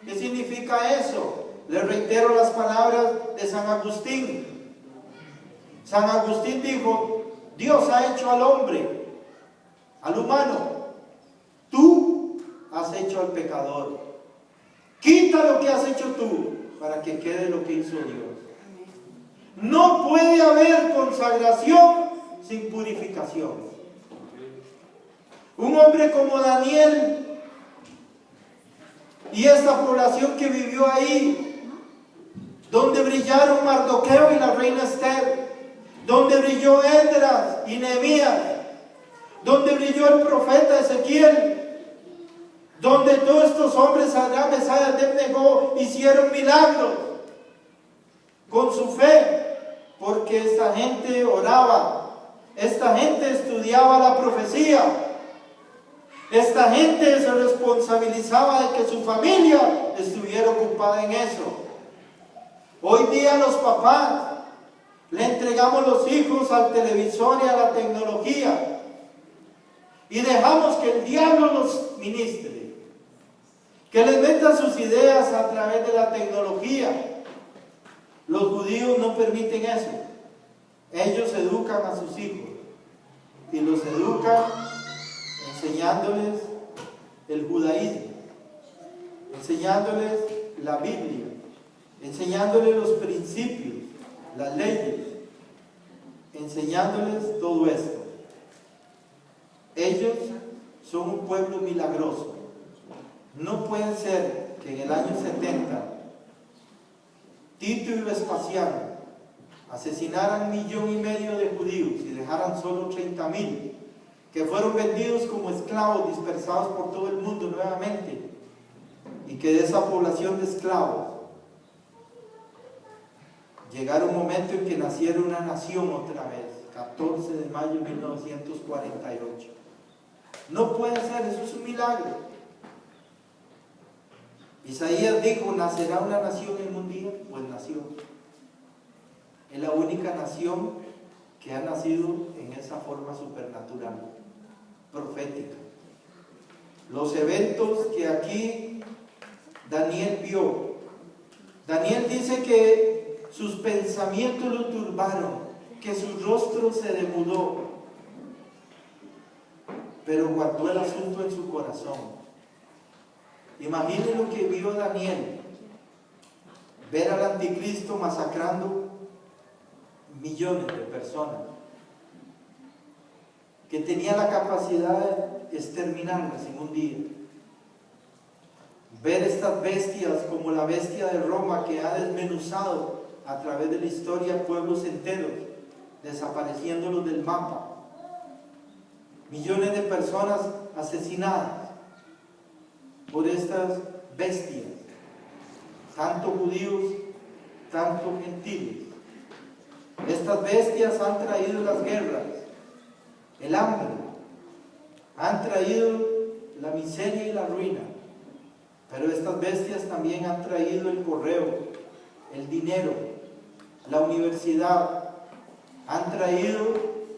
¿Qué significa eso? Le reitero las palabras de San Agustín. San Agustín dijo: Dios ha hecho al hombre, al humano. Tú has hecho al pecador. Quita lo que has hecho tú para que quede lo que hizo Dios. No puede haber consagración sin purificación. Un hombre como Daniel y esta población que vivió ahí, donde brillaron Mardoqueo y la reina Esther, donde brilló Esdras y Nehemías, donde brilló el profeta Ezequiel, donde todos estos hombres, Sadrach, Mesach y Abed-nego, hicieron milagros con su fe, porque esta gente oraba, esta gente estudiaba la profecía, esta gente se responsabilizaba de que su familia estuviera ocupada en eso. Hoy día los papás le entregamos los hijos al televisor y a la tecnología y dejamos que el diablo los ministre, que les meta sus ideas a través de la tecnología. Los judíos no permiten eso. Ellos educan a sus hijos y los educan enseñándoles el judaísmo, enseñándoles la Biblia, enseñándoles los principios, las leyes, enseñándoles todo esto. Ellos son un pueblo milagroso. No puede ser que en el año 70 Tito y Vespasiano asesinaran 1,5 millones de judíos y dejaran solo 30,000 que fueron vendidos como esclavos, dispersados por todo el mundo nuevamente, y que de esa población de esclavos llegara un momento en que naciera una nación otra vez, 14 de mayo de 1948. No puede ser, eso es un milagro. Isaías dijo: ¿nacerá una nación en un día? Pues nació. Es la única nación que ha nacido en esa forma supernatural, profética. Los eventos que aquí Daniel vio. Daniel dice que sus pensamientos lo turbaron, que su rostro se demudó, pero guardó el asunto en su corazón. Imaginen lo que vio Daniel: ver al anticristo masacrando millones de personas, que tenía la capacidad de exterminarlas en un día. Ver estas bestias como la bestia de Roma, que ha desmenuzado a través de la historia pueblos enteros, desapareciéndolos del mapa. Millones de personas asesinadas por estas bestias, tanto judíos, tanto gentiles. Estas bestias han traído las guerras, el hambre, han traído la miseria y la ruina, pero estas bestias también han traído el correo, el dinero, la universidad, han traído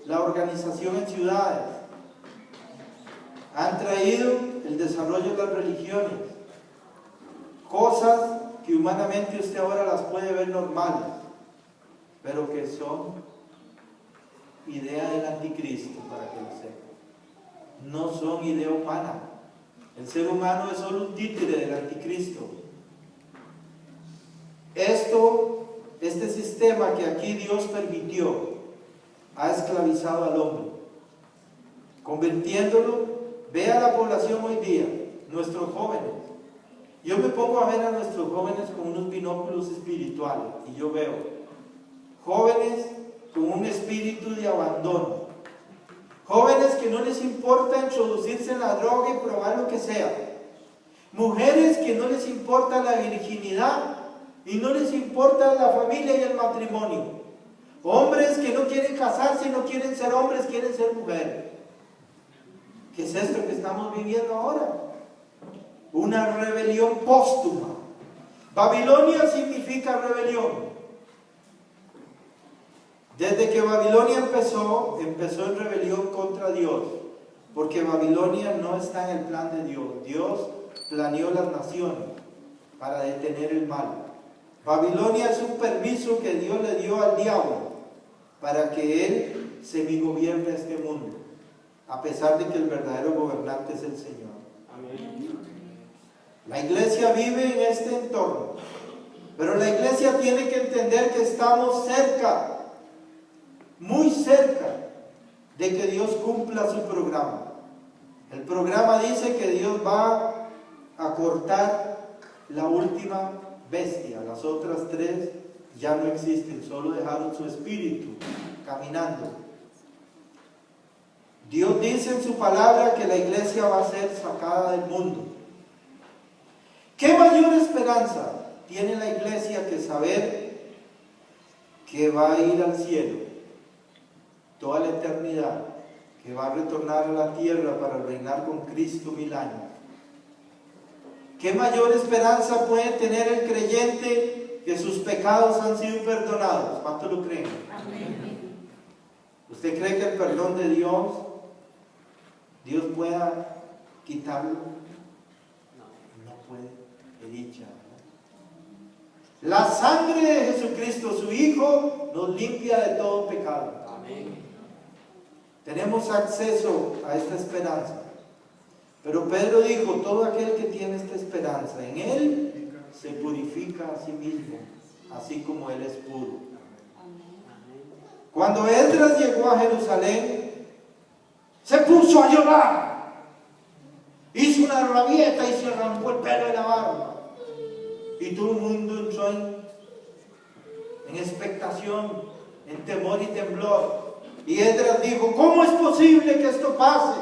la organización en ciudades, han traído el desarrollo de las religiones, cosas que humanamente usted ahora las puede ver normales, pero que son idea del anticristo, para que lo sepa. No son idea humana. El ser humano es solo un títere del anticristo. Este sistema que aquí Dios permitió, ha esclavizado al hombre, convirtiéndolo. Vea la población hoy día, nuestros jóvenes. Yo me pongo a ver a nuestros jóvenes con unos binóculos espirituales y yo veo jóvenes con un espíritu espíritu de abandono. Jóvenes que no les importa introducirse en la droga y probar lo que sea. Mujeres que no les importa la virginidad y no les importa la familia y el matrimonio. Hombres que no quieren casarse, no quieren ser hombres, quieren ser mujeres. ¿Qué es esto que estamos viviendo ahora? Una rebelión póstuma. Babilonia significa rebelión. Desde que Babilonia empezó en rebelión contra Dios, porque Babilonia no está en el plan de Dios. Dios planeó las naciones para detener el mal. Babilonia es un permiso que Dios le dio al diablo para que él semigobierne este mundo, a pesar de que el verdadero gobernante es el Señor. Amén. La iglesia vive en este entorno, pero la iglesia tiene que entender que estamos cerca, muy cerca de que Dios cumpla su programa. El programa dice que Dios va a cortar la última bestia. Las otras tres ya no existen, solo dejaron su espíritu caminando. Dios dice en su palabra que la iglesia va a ser sacada del mundo. ¿Qué mayor esperanza tiene la iglesia que saber que va a ir al cielo toda la eternidad, que va a retornar a la tierra para reinar con Cristo 1000 años? ¿Qué mayor esperanza puede tener el creyente que sus pecados han sido perdonados? ¿Cuánto lo creen? Amén. ¿Usted cree que el perdón de Dios pueda quitarlo? No puede. He dicho. La sangre de Jesucristo, su Hijo, nos limpia de todo pecado. Amén. Tenemos acceso a esta esperanza. Pero Pedro dijo, todo aquel que tiene esta esperanza en Él se purifica a sí mismo, así como Él es puro. Cuando Esdras llegó a Jerusalén, se puso a llorar. Hizo una rabieta y se arrancó el pelo de la barba. Y todo el mundo entró en expectación, en temor y temblor. Y Esdras dijo, ¿cómo es posible que esto pase?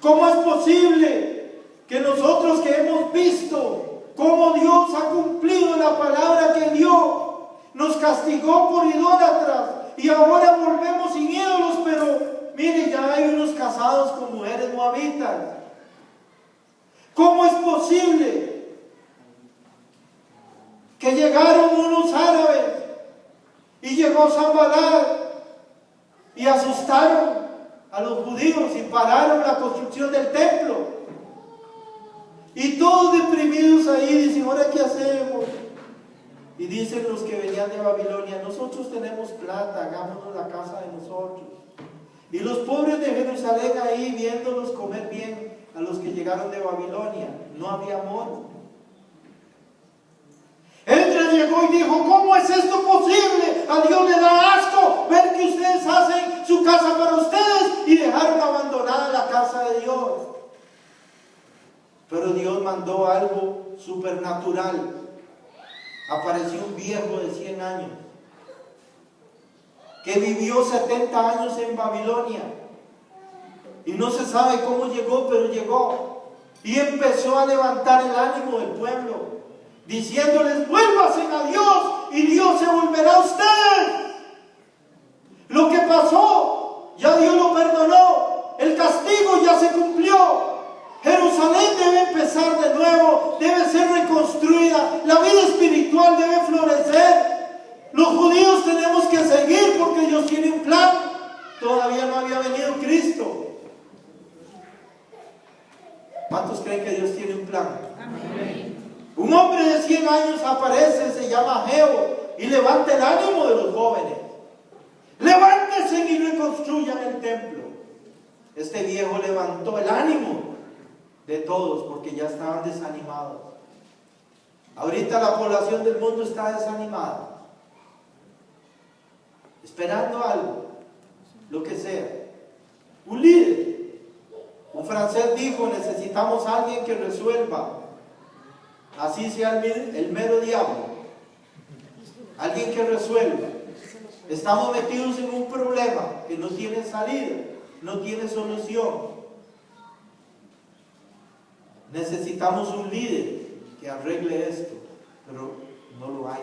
¿Cómo es posible que nosotros que hemos visto cómo Dios ha cumplido la palabra que dio, nos castigó por idólatras y ahora volvemos sin ídolos, pero mire, ya hay unos casados con mujeres moabitas? ¿Cómo es posible que llegaron unos árabes y llegó Sanbalat y asustaron a los judíos y pararon la construcción del templo? Y todos deprimidos ahí dicen, ¿ahora qué hacemos? Y dicen los que venían de Babilonia, nosotros tenemos plata, hagámonos la casa de nosotros. Y los pobres de Jerusalén ahí viéndolos comer bien a los que llegaron de Babilonia. No había amor. Esdras llegó y dijo, ¿cómo es esto posible? A Dios le da asco ver que ustedes hacen su casa para ustedes y dejaron abandonada la casa de Dios. Pero Dios mandó algo supernatural. Apareció un viejo de 100 años que vivió 70 años en Babilonia y no se sabe cómo llegó, pero llegó y empezó a levantar el ánimo del pueblo, diciéndoles, vuélvanse a Dios y Dios se volverá a ustedes. Lo que pasó, ya Dios lo perdonó, el castigo ya se cumplió. Jerusalén debe empezar de nuevo, debe ser reconstruida, la vida espiritual debe florecer. Los judíos tenemos que seguir porque Dios tiene un plan. Todavía no había venido Cristo. ¿Cuántos creen que Dios tiene un plan? Amén. Un hombre de 100 años aparece, se llama Ageo, y levanta el ánimo de los jóvenes. Levántense y reconstruyan el templo. Este viejo levantó el ánimo de todos porque ya estaban desanimados. Ahorita la población del mundo está desanimada, esperando algo, lo que sea. Un líder. Un francés dijo, necesitamos a alguien que resuelva, así sea el mero diablo. Alguien que resuelva. Estamos metidos en un problema que no tiene salida, no tiene solución. Necesitamos un líder que arregle esto, pero no lo hay.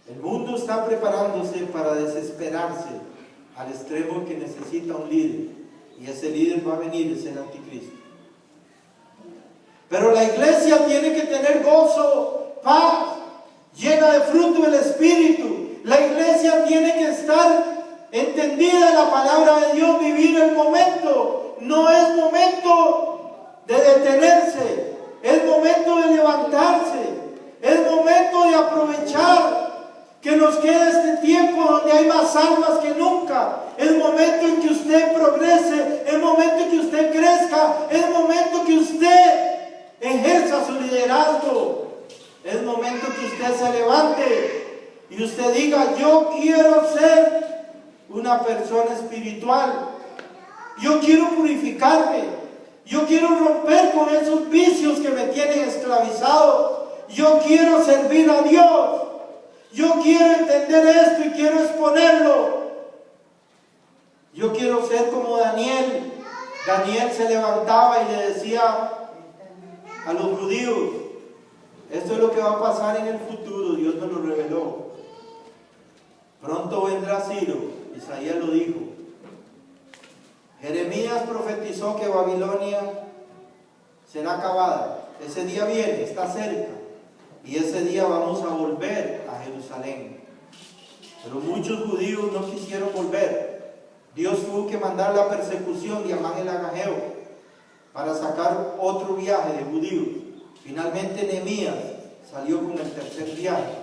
El mundo está preparándose para desesperarse al extremo que necesita un líder, y ese líder va a venir, es el anticristo. Pero la iglesia tiene que tener gozo, paz, llena de fruto del Espíritu. La iglesia tiene que estar entendida en la palabra de Dios, vivir el momento. No es momento de detenerse, es momento de levantarse, es momento de aprovechar que nos queda este tiempo donde hay más almas que nunca. Es momento en que usted progrese, es momento en que usted crezca, es momento que usted ejerza su liderazgo. Es momento que usted se levante y usted diga: yo quiero ser una persona espiritual, yo quiero purificarme, yo quiero romper con esos vicios que me tienen esclavizado, yo quiero servir a Dios, yo quiero entender esto y quiero exponerlo. Yo quiero ser como Daniel. Daniel se levantaba y le decía a los judíos: esto es lo que va a pasar en el futuro, Dios me lo reveló. Pronto vendrá Ciro, Isaías lo dijo. Jeremías profetizó que Babilonia será acabada. Ese día viene, está cerca, y ese día vamos a volver a Jerusalén. Pero muchos judíos no quisieron volver. Dios tuvo que mandar la persecución de Amán el Agageo para sacar otro viaje de judíos. Finalmente Nehemías salió con el tercer viaje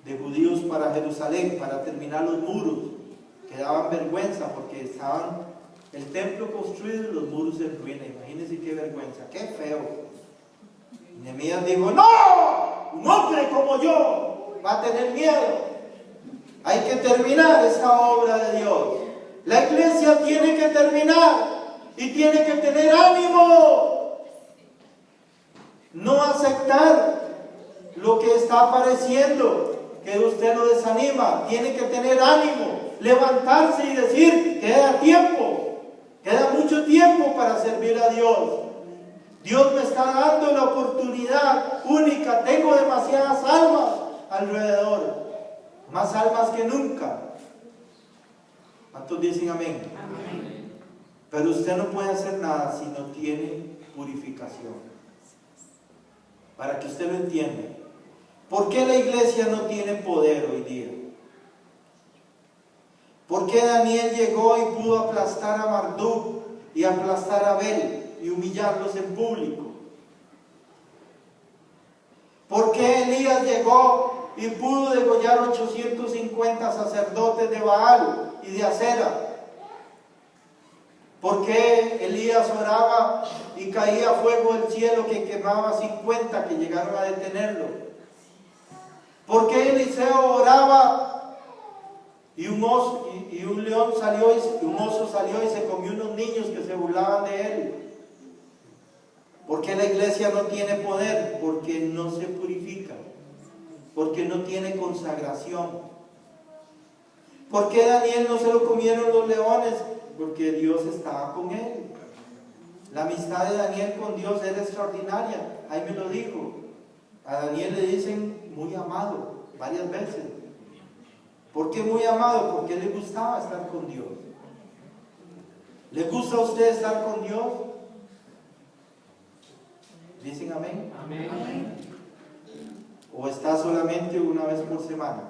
de judíos para Jerusalén, para terminar los muros, que daban vergüenza porque estaban el templo construido y los muros en ruina. Imagínense qué vergüenza, qué feo. Y Nehemías dijo: no, un hombre como yo va a tener miedo. Hay que terminar esta obra de Dios. La iglesia tiene que terminar y tiene que tener ánimo. No aceptar lo que está apareciendo, que usted lo desanima. Tiene que tener ánimo, levantarse y decir: queda tiempo, queda mucho tiempo para servir a Dios. Dios me está dando la oportunidad única. Tengo demasiadas almas alrededor, más almas que nunca. ¿Cuántos dicen amén? Amén. Pero usted no puede hacer nada si no tiene purificación. Para que usted lo entienda. ¿Por qué la iglesia no tiene poder hoy día? ¿Por qué Daniel llegó y pudo aplastar a Marduk y aplastar a Abel y humillarlos en público? ¿Por qué Elías llegó y pudo degollar 850 sacerdotes de Baal y de Acera? ¿Por qué Elías oraba y caía fuego del cielo que quemaba 50 que llegaron a detenerlo? ¿Por qué Eliseo oraba y un oso salió y se comió unos niños que se burlaban de él? ¿Por qué la iglesia no tiene poder? Porque no se purifica, porque no tiene consagración. ¿Por qué Daniel no se lo comieron los leones? Porque Dios estaba con él. La amistad de Daniel con Dios era extraordinaria. Ahí me lo dijo. A Daniel le dicen muy amado varias veces. ¿Por qué muy amado? Porque le gustaba estar con Dios. ¿Le gusta a usted estar con Dios? ¿Dicen amén? Amén. ¿O está solamente una vez por semana?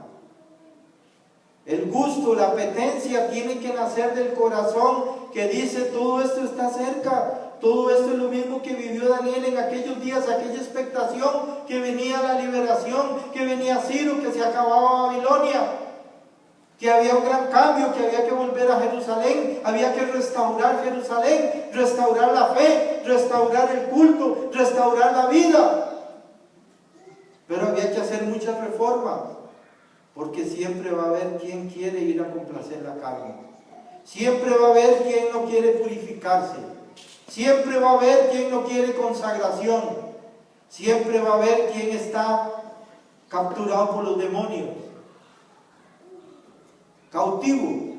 El gusto, la apetencia tiene que nacer del corazón que dice: todo esto está cerca, todo esto es lo mismo que vivió Daniel en aquellos días, aquella expectación que venía la liberación, que venía Ciro, que se acababa Babilonia, que había un gran cambio, que había que volver a Jerusalén, había que restaurar Jerusalén, restaurar la fe, restaurar el culto, restaurar la vida. Pero había que hacer muchas reformas, porque siempre va a haber quien quiere ir a complacer la carne. Siempre va a haber quien no quiere purificarse. Siempre va a haber quien no quiere consagración. Siempre va a haber quien está capturado por los demonios. cautivo.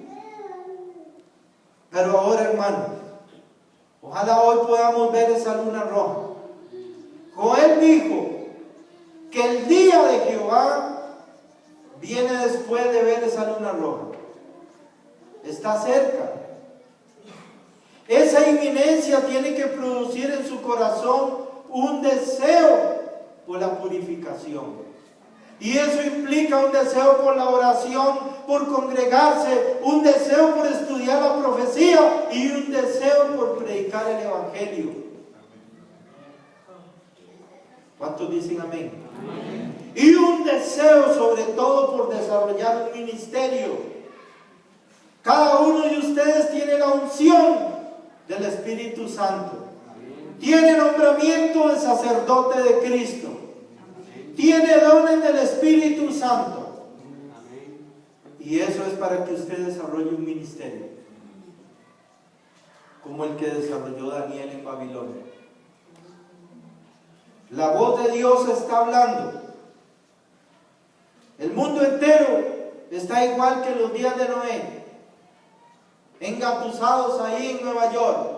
Pero ahora, hermanos, ojalá hoy podamos ver esa luna roja. Joel dijo que el día de Jehová viene después de ver esa luna roja. Está cerca. Esa inminencia tiene que producir en su corazón un deseo por la purificación. Y eso implica un deseo por la oración, por congregarse, un deseo por estudiar la profecía y un deseo por predicar el evangelio. ¿Cuántos dicen amén? Amén. Y un deseo sobre todo por desarrollar un ministerio. Cada uno de ustedes tiene la unción del Espíritu Santo. Tiene nombramiento de sacerdote de Cristo. Tiene dones del Espíritu Santo. Y eso es para que usted desarrolle un ministerio como el que desarrolló Daniel en Babilonia. La voz de Dios está hablando. El mundo entero está igual que los días de Noé, engatusados ahí en Nueva York,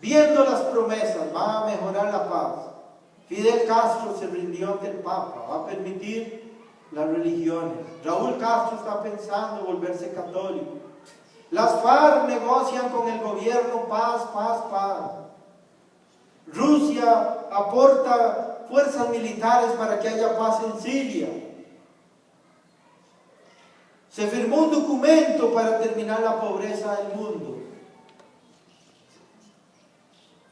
viendo las promesas. Va a mejorar la paz. Fidel Castro se rindió ante el Papa, va a permitir las religiones. Raúl Castro está pensando volverse católico. Las FARC negocian con el gobierno paz, paz, paz. Rusia aporta fuerzas militares para que haya paz en Siria. Se firmó un documento para terminar la pobreza del mundo.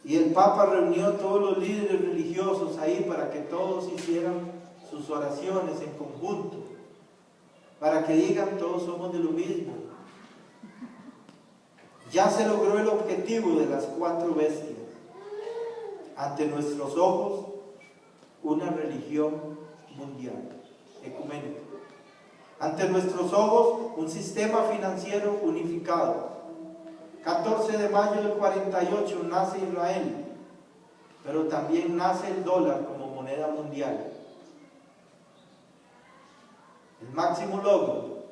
Y el Papa reunió a todos los líderes religiosos ahí para que todos hicieran sus oraciones en conjunto, para que digan todos somos de lo mismo. Ya se logró el objetivo de las 4 bestias. Ante nuestros ojos, una religión mundial, ecuménica. Ante nuestros ojos, un sistema financiero unificado. 14 de mayo del 48 nace Israel, pero también nace el dólar como moneda mundial. El máximo logro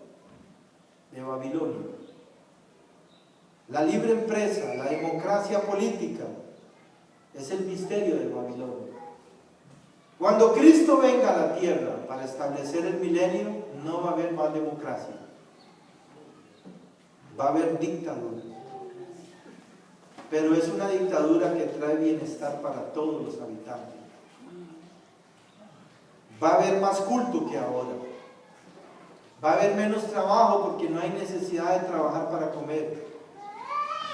de Babilonia. La libre empresa, la democracia política, es el misterio de Babilonia. Cuando Cristo venga a la tierra para establecer el milenio, no va a haber más democracia. Va a haber dictadura. Pero es una dictadura que trae bienestar para todos los habitantes. Va a haber más culto que ahora. Va a haber menos trabajo porque no hay necesidad de trabajar para comer.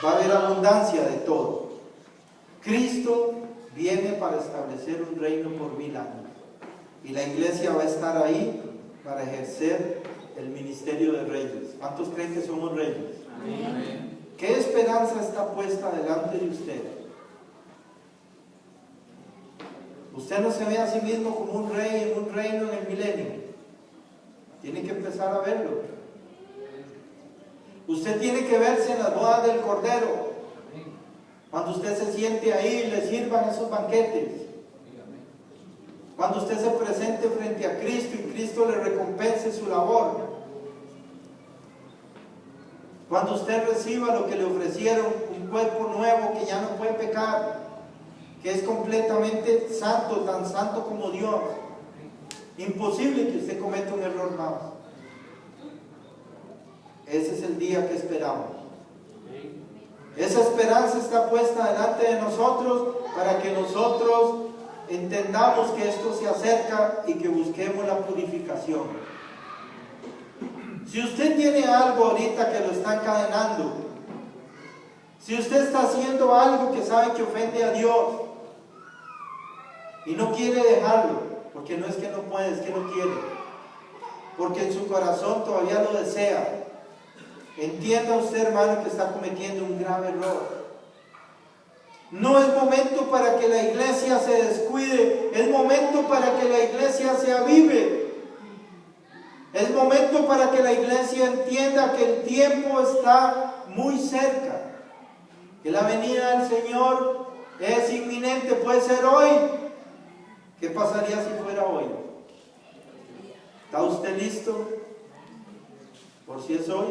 Va a haber abundancia de todo. Cristo viene para establecer un reino por 1000 años. Y la iglesia va a estar ahí para ejercer el ministerio de reyes. ¿Cuántos creen que somos reyes? Amén. ¿Qué esperanza está puesta delante de usted? Usted no se ve a sí mismo como un rey en un reino en el milenio. Tiene que empezar a verlo. Usted tiene que verse en las bodas del Cordero. Cuando usted se siente ahí y le sirvan esos banquetes. Cuando usted se presente frente a Cristo y Cristo le recompense su labor. Cuando usted reciba lo que le ofrecieron, un cuerpo nuevo que ya no puede pecar, que es completamente santo, tan santo como Dios. Imposible que usted cometa un error más. Ese es el día que esperamos. Esa esperanza está puesta delante de nosotros para que nosotros entendamos que esto se acerca y que busquemos la purificación. Si usted tiene algo ahorita que lo está encadenando, si usted está haciendo algo que sabe que ofende a Dios y no quiere dejarlo, porque no es que no puede, es que no quiere, porque en su corazón todavía lo desea, entienda usted, hermano, que está cometiendo un grave error. No es momento para que la iglesia se descuide, es momento para que la iglesia se avive. Es momento para que la iglesia entienda que el tiempo está muy cerca, que la venida del Señor es inminente, puede ser hoy. ¿Qué pasaría si fuera hoy? ¿Está usted listo? por si es hoy,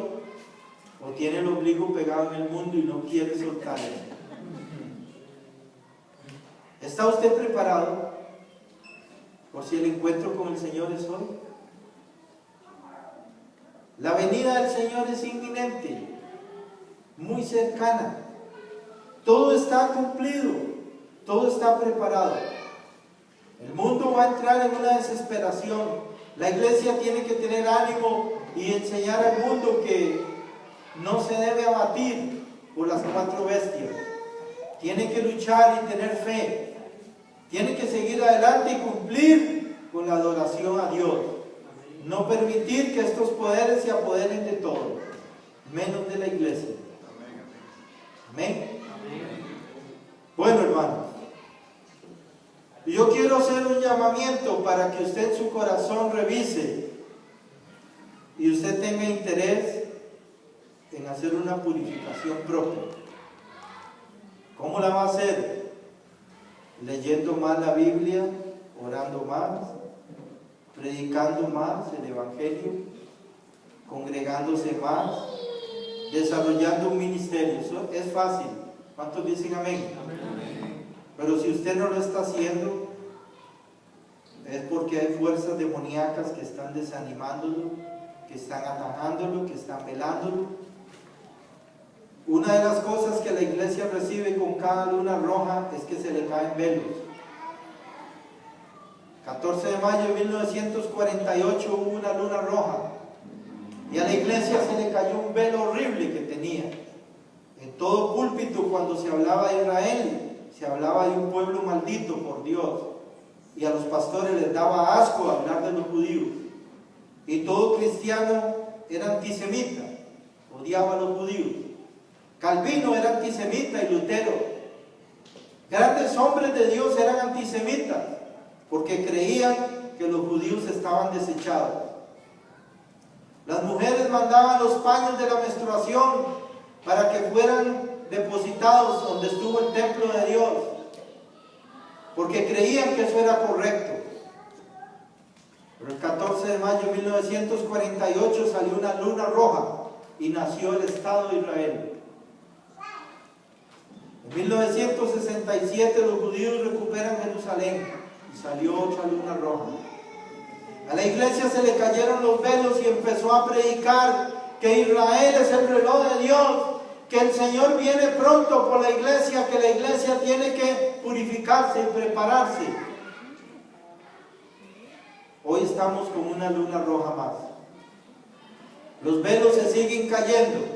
o tiene el ombligo pegado en el mundo y no quiere soltar eso. ¿Está usted preparado por si el encuentro con el Señor es hoy? La venida del Señor es inminente, muy cercana. Todo está cumplido, todo está preparado. El mundo va a entrar en una desesperación. La iglesia tiene que tener ánimo y enseñar al mundo que no se debe abatir por las 4 bestias. Tiene que luchar y tener fe. Tiene que seguir adelante y cumplir con la adoración a Dios. No permitir que estos poderes se apoderen de todo, menos de la iglesia. Amén. Bueno, hermanos, yo quiero hacer un llamamiento para que usted en su corazón revise y usted tenga interés en hacer una purificación propia. ¿Cómo la va a hacer? Leyendo más la Biblia, orando más, predicando más el Evangelio, congregándose más, desarrollando un ministerio. Eso es fácil. ¿Cuántos dicen amén? Amén. Pero si usted no lo está haciendo, es porque hay fuerzas demoníacas que están desanimándolo, que están atajándolo, que están velándolo. Una de las cosas que la iglesia recibe con cada luna roja es que se le caen velos. 14 de mayo de 1948 hubo una luna roja y a la iglesia se le cayó un velo horrible que tenía. En todo púlpito, cuando se hablaba de Israel, se hablaba de un pueblo maldito por Dios, y a los pastores les daba asco hablar de los judíos, y todo cristiano era antisemita, odiaba a los judíos. Calvino era antisemita y Lutero. Grandes hombres de Dios eran antisemitas porque creían que los judíos estaban desechados. Las mujeres mandaban los paños de la menstruación para que fueran depositados donde estuvo el templo de Dios, porque creían que eso era correcto. Pero el 14 de mayo de 1948 salió una luna roja y nació el Estado de Israel. En 1967 los judíos recuperan Jerusalén y salió otra luna roja. A la iglesia se le cayeron los velos y empezó a predicar que Israel es el reloj de Dios, que el Señor viene pronto por la iglesia, que la iglesia tiene que purificarse y prepararse. Hoy estamos con una luna roja más. Los velos se siguen cayendo.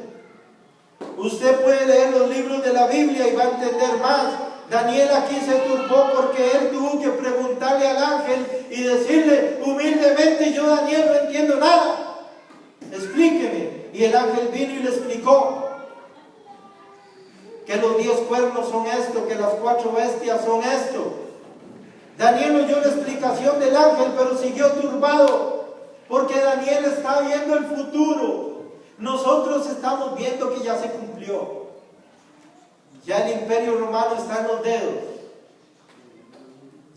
Usted puede leer los libros de la Biblia y va a entender más. Daniel aquí se turbó porque él tuvo que preguntarle al ángel y decirle humildemente: yo, Daniel, no entiendo nada, explíqueme. Y el ángel vino y le explicó que los 10 cuernos son esto, que las 4 bestias son esto. Daniel oyó la explicación del ángel, pero siguió turbado porque Daniel está viendo el futuro. Nosotros estamos viendo que ya se cumplió. Ya el imperio romano está en los dedos.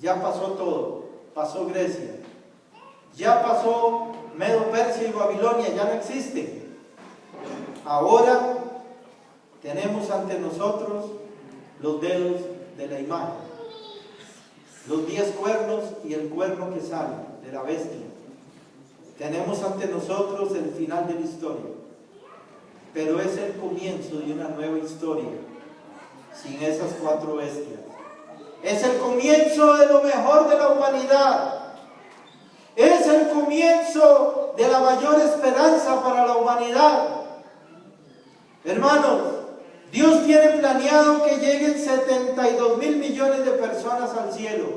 Ya pasó todo. Pasó Grecia. Ya pasó Medo, Persia y Babilonia. Ya no existen. Ahora tenemos ante nosotros los dedos de la imagen. Los 10 cuernos y el cuerno que sale de la bestia. Tenemos ante nosotros el final de la historia. Pero es el comienzo de una nueva historia, sin esas 4 bestias. Es el comienzo de lo mejor de la humanidad. Es el comienzo de la mayor esperanza para la humanidad. Hermanos, Dios tiene planeado que lleguen 72 mil millones de personas al cielo.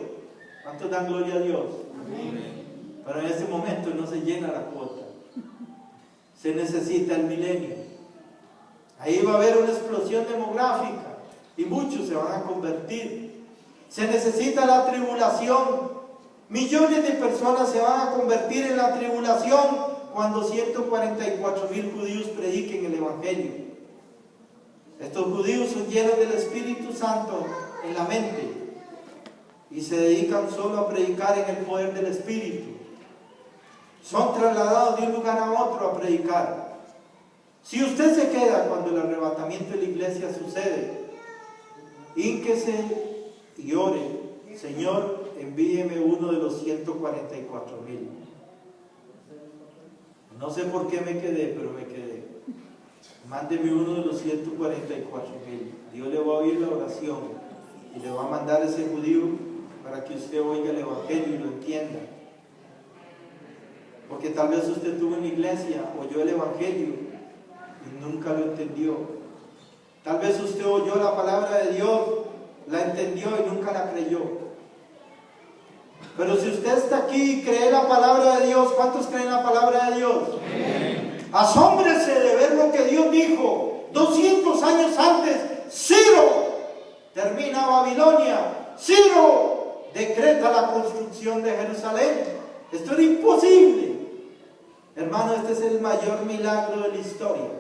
¿Cuántos dan gloria a Dios? Amén. Pero en este momento no se llena la cuota. Se necesita el milenio. Ahí va a haber una explosión demográfica y muchos se van a convertir. Se necesita la tribulación. Millones de personas se van a convertir en la tribulación cuando 144,000 judíos prediquen el Evangelio. Estos judíos son llenos del Espíritu Santo en la mente y se dedican solo a predicar en el poder del Espíritu. Son trasladados de un lugar a otro a predicar. Si usted se queda cuando el arrebatamiento de la iglesia sucede, hínquese y ore: Señor, envíeme uno de los 144,000. No sé por qué me quedé, pero me quedé. Mándeme uno de los 144,000. Dios le va a oír la oración y le va a mandar ese judío para que usted oiga el evangelio y lo entienda. Porque tal vez usted estuvo en la iglesia, oyó el evangelio y nunca lo entendió. Tal vez usted oyó la palabra de Dios, la entendió y nunca la creyó. Pero si usted está aquí y cree la palabra de Dios, ¿cuántos creen la palabra de Dios? Asómbrese de ver lo que Dios dijo 200 años antes. Ciro termina Babilonia, Ciro decreta la construcción de Jerusalén. Esto era imposible. Hermano, este es el mayor milagro de la historia.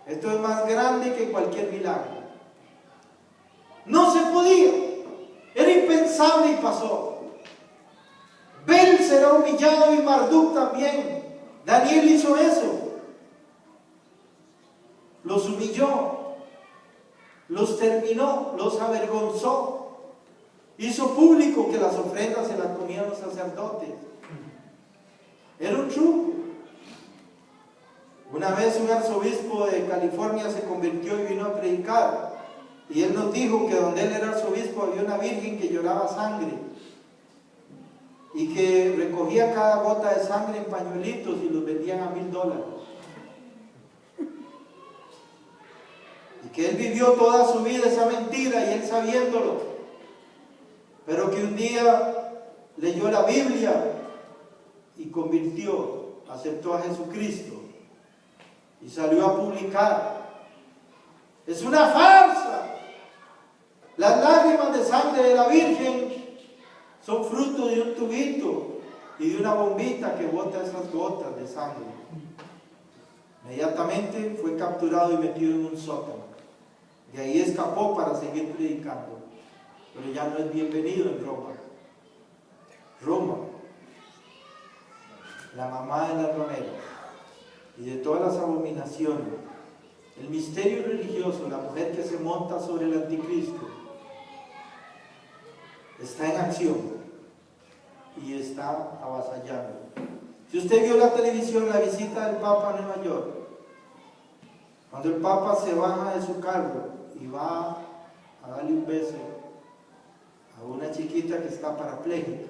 Esto es más grande que cualquier milagro. No se podía, era impensable y pasó. Bel será humillado y Marduk también. Daniel hizo eso. Los humilló, los terminó, los avergonzó. Hizo público que las ofrendas se las comían los sacerdotes. Era un truco. Una vez un arzobispo de California se convirtió y vino a predicar. Y él nos dijo que donde él era arzobispo había una virgen que lloraba sangre. Y que recogía cada gota de sangre en pañuelitos y los vendían a $1,000. Y que él vivió toda su vida esa mentira y él sabiéndolo. Pero que un día leyó la Biblia y convirtió, aceptó a Jesucristo y salió a publicar. Es una farsa. Las lágrimas de sangre de la Virgen son fruto de un tubito y de una bombita que bota esas gotas de sangre. Inmediatamente fue capturado y metido en un sótano. De ahí escapó para seguir predicando. Pero ya no es bienvenido en Roma. Roma, la mamá de las rameras y de todas las abominaciones, el misterio religioso, la mujer que se monta sobre el anticristo, está en acción y está avasallando. Si usted vio la televisión, la visita del Papa a Nueva York, cuando el Papa se baja de su carro y va a darle un beso a una chiquita que está parapléjica,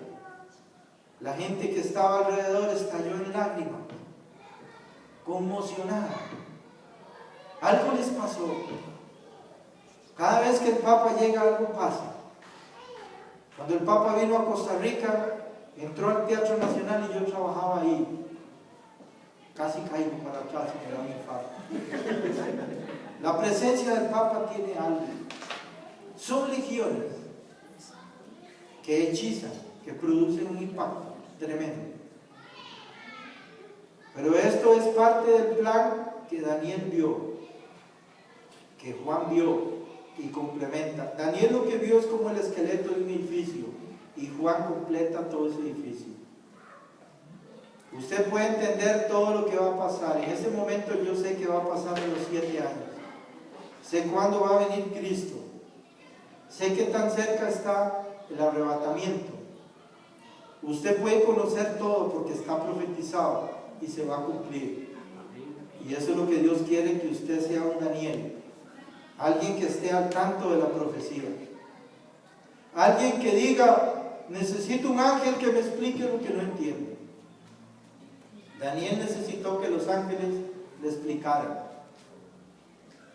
la gente que estaba alrededor estalló en lágrimas, conmocionada. Algo les pasó. Cada vez que el Papa llega, algo pasa. Cuando el Papa vino a Costa Rica, entró al Teatro Nacional y yo trabajaba ahí. Casi caigo para atrás y me da un infarto. La presencia del Papa tiene algo. Son legiones que hechizan, que producen un impacto tremendo. Pero esto es parte del plan que Daniel vio, que Juan vio y complementa. Daniel lo que vio es como el esqueleto de un edificio y Juan completa todo ese edificio. Usted puede entender todo lo que va a pasar. En ese momento yo sé que va a pasar en los 7 años. Sé cuándo va a venir Cristo. Sé que tan cerca está el arrebatamiento. Usted puede conocer todo porque está profetizado y se va a cumplir. Y eso es lo que Dios quiere, que usted sea un Daniel. Alguien que esté al tanto de la profecía. Alguien que diga: necesito un ángel que me explique lo que no entiendo. Daniel necesitó que los ángeles le explicaran.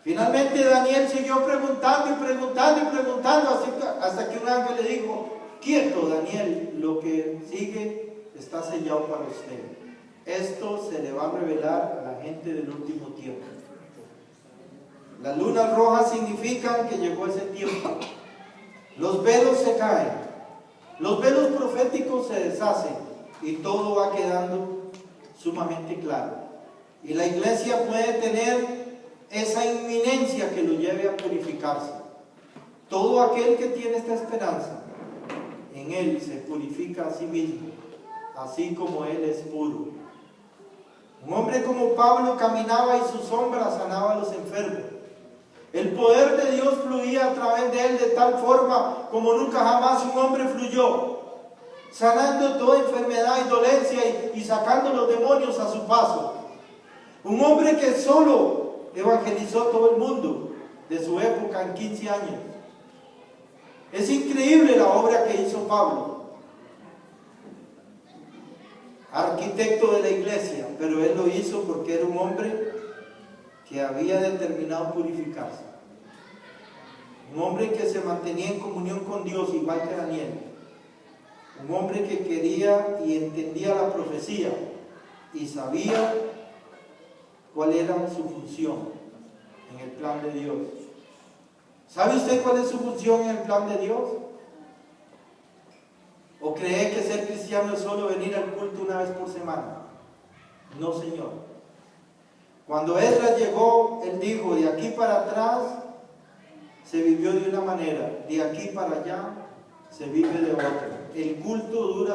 Finalmente Daniel siguió preguntando y preguntando y preguntando hasta que un ángel le dijo: quieto, Daniel, lo que sigue está sellado para usted. Esto se le va a revelar a la gente del último tiempo. Las lunas rojas significan que llegó ese tiempo. Los velos se caen, los velos proféticos se deshacen y todo va quedando sumamente claro. Y la iglesia puede tener esa inminencia que lo lleve a purificarse. Todo aquel que tiene esta esperanza, en él se purifica a sí mismo, así como él es puro. Un hombre hombre como Pablo caminaba y su sombra sanaba a los enfermos. El poder de Dios fluía a través de él de tal forma como nunca jamás un hombre fluyó, sanando toda enfermedad y dolencia y sacando los demonios a su paso. Un hombre que solo evangelizó todo el mundo de su época en 15 años. Es increíble la obra que hizo Pablo, arquitecto de la iglesia, pero él lo hizo porque era un hombre que había determinado purificarse. Un hombre que se mantenía en comunión con Dios, igual que Daniel. Un hombre que quería y entendía la profecía y sabía cuál era su función en el plan de Dios. ¿Sabe usted cuál es su función en el plan de Dios? ¿O cree que ser cristiano es solo venir al culto una vez por semana? No, Señor. Cuando Esdras llegó, él dijo, de aquí para atrás se vivió de una manera, de aquí para allá se vive de otra. El culto dura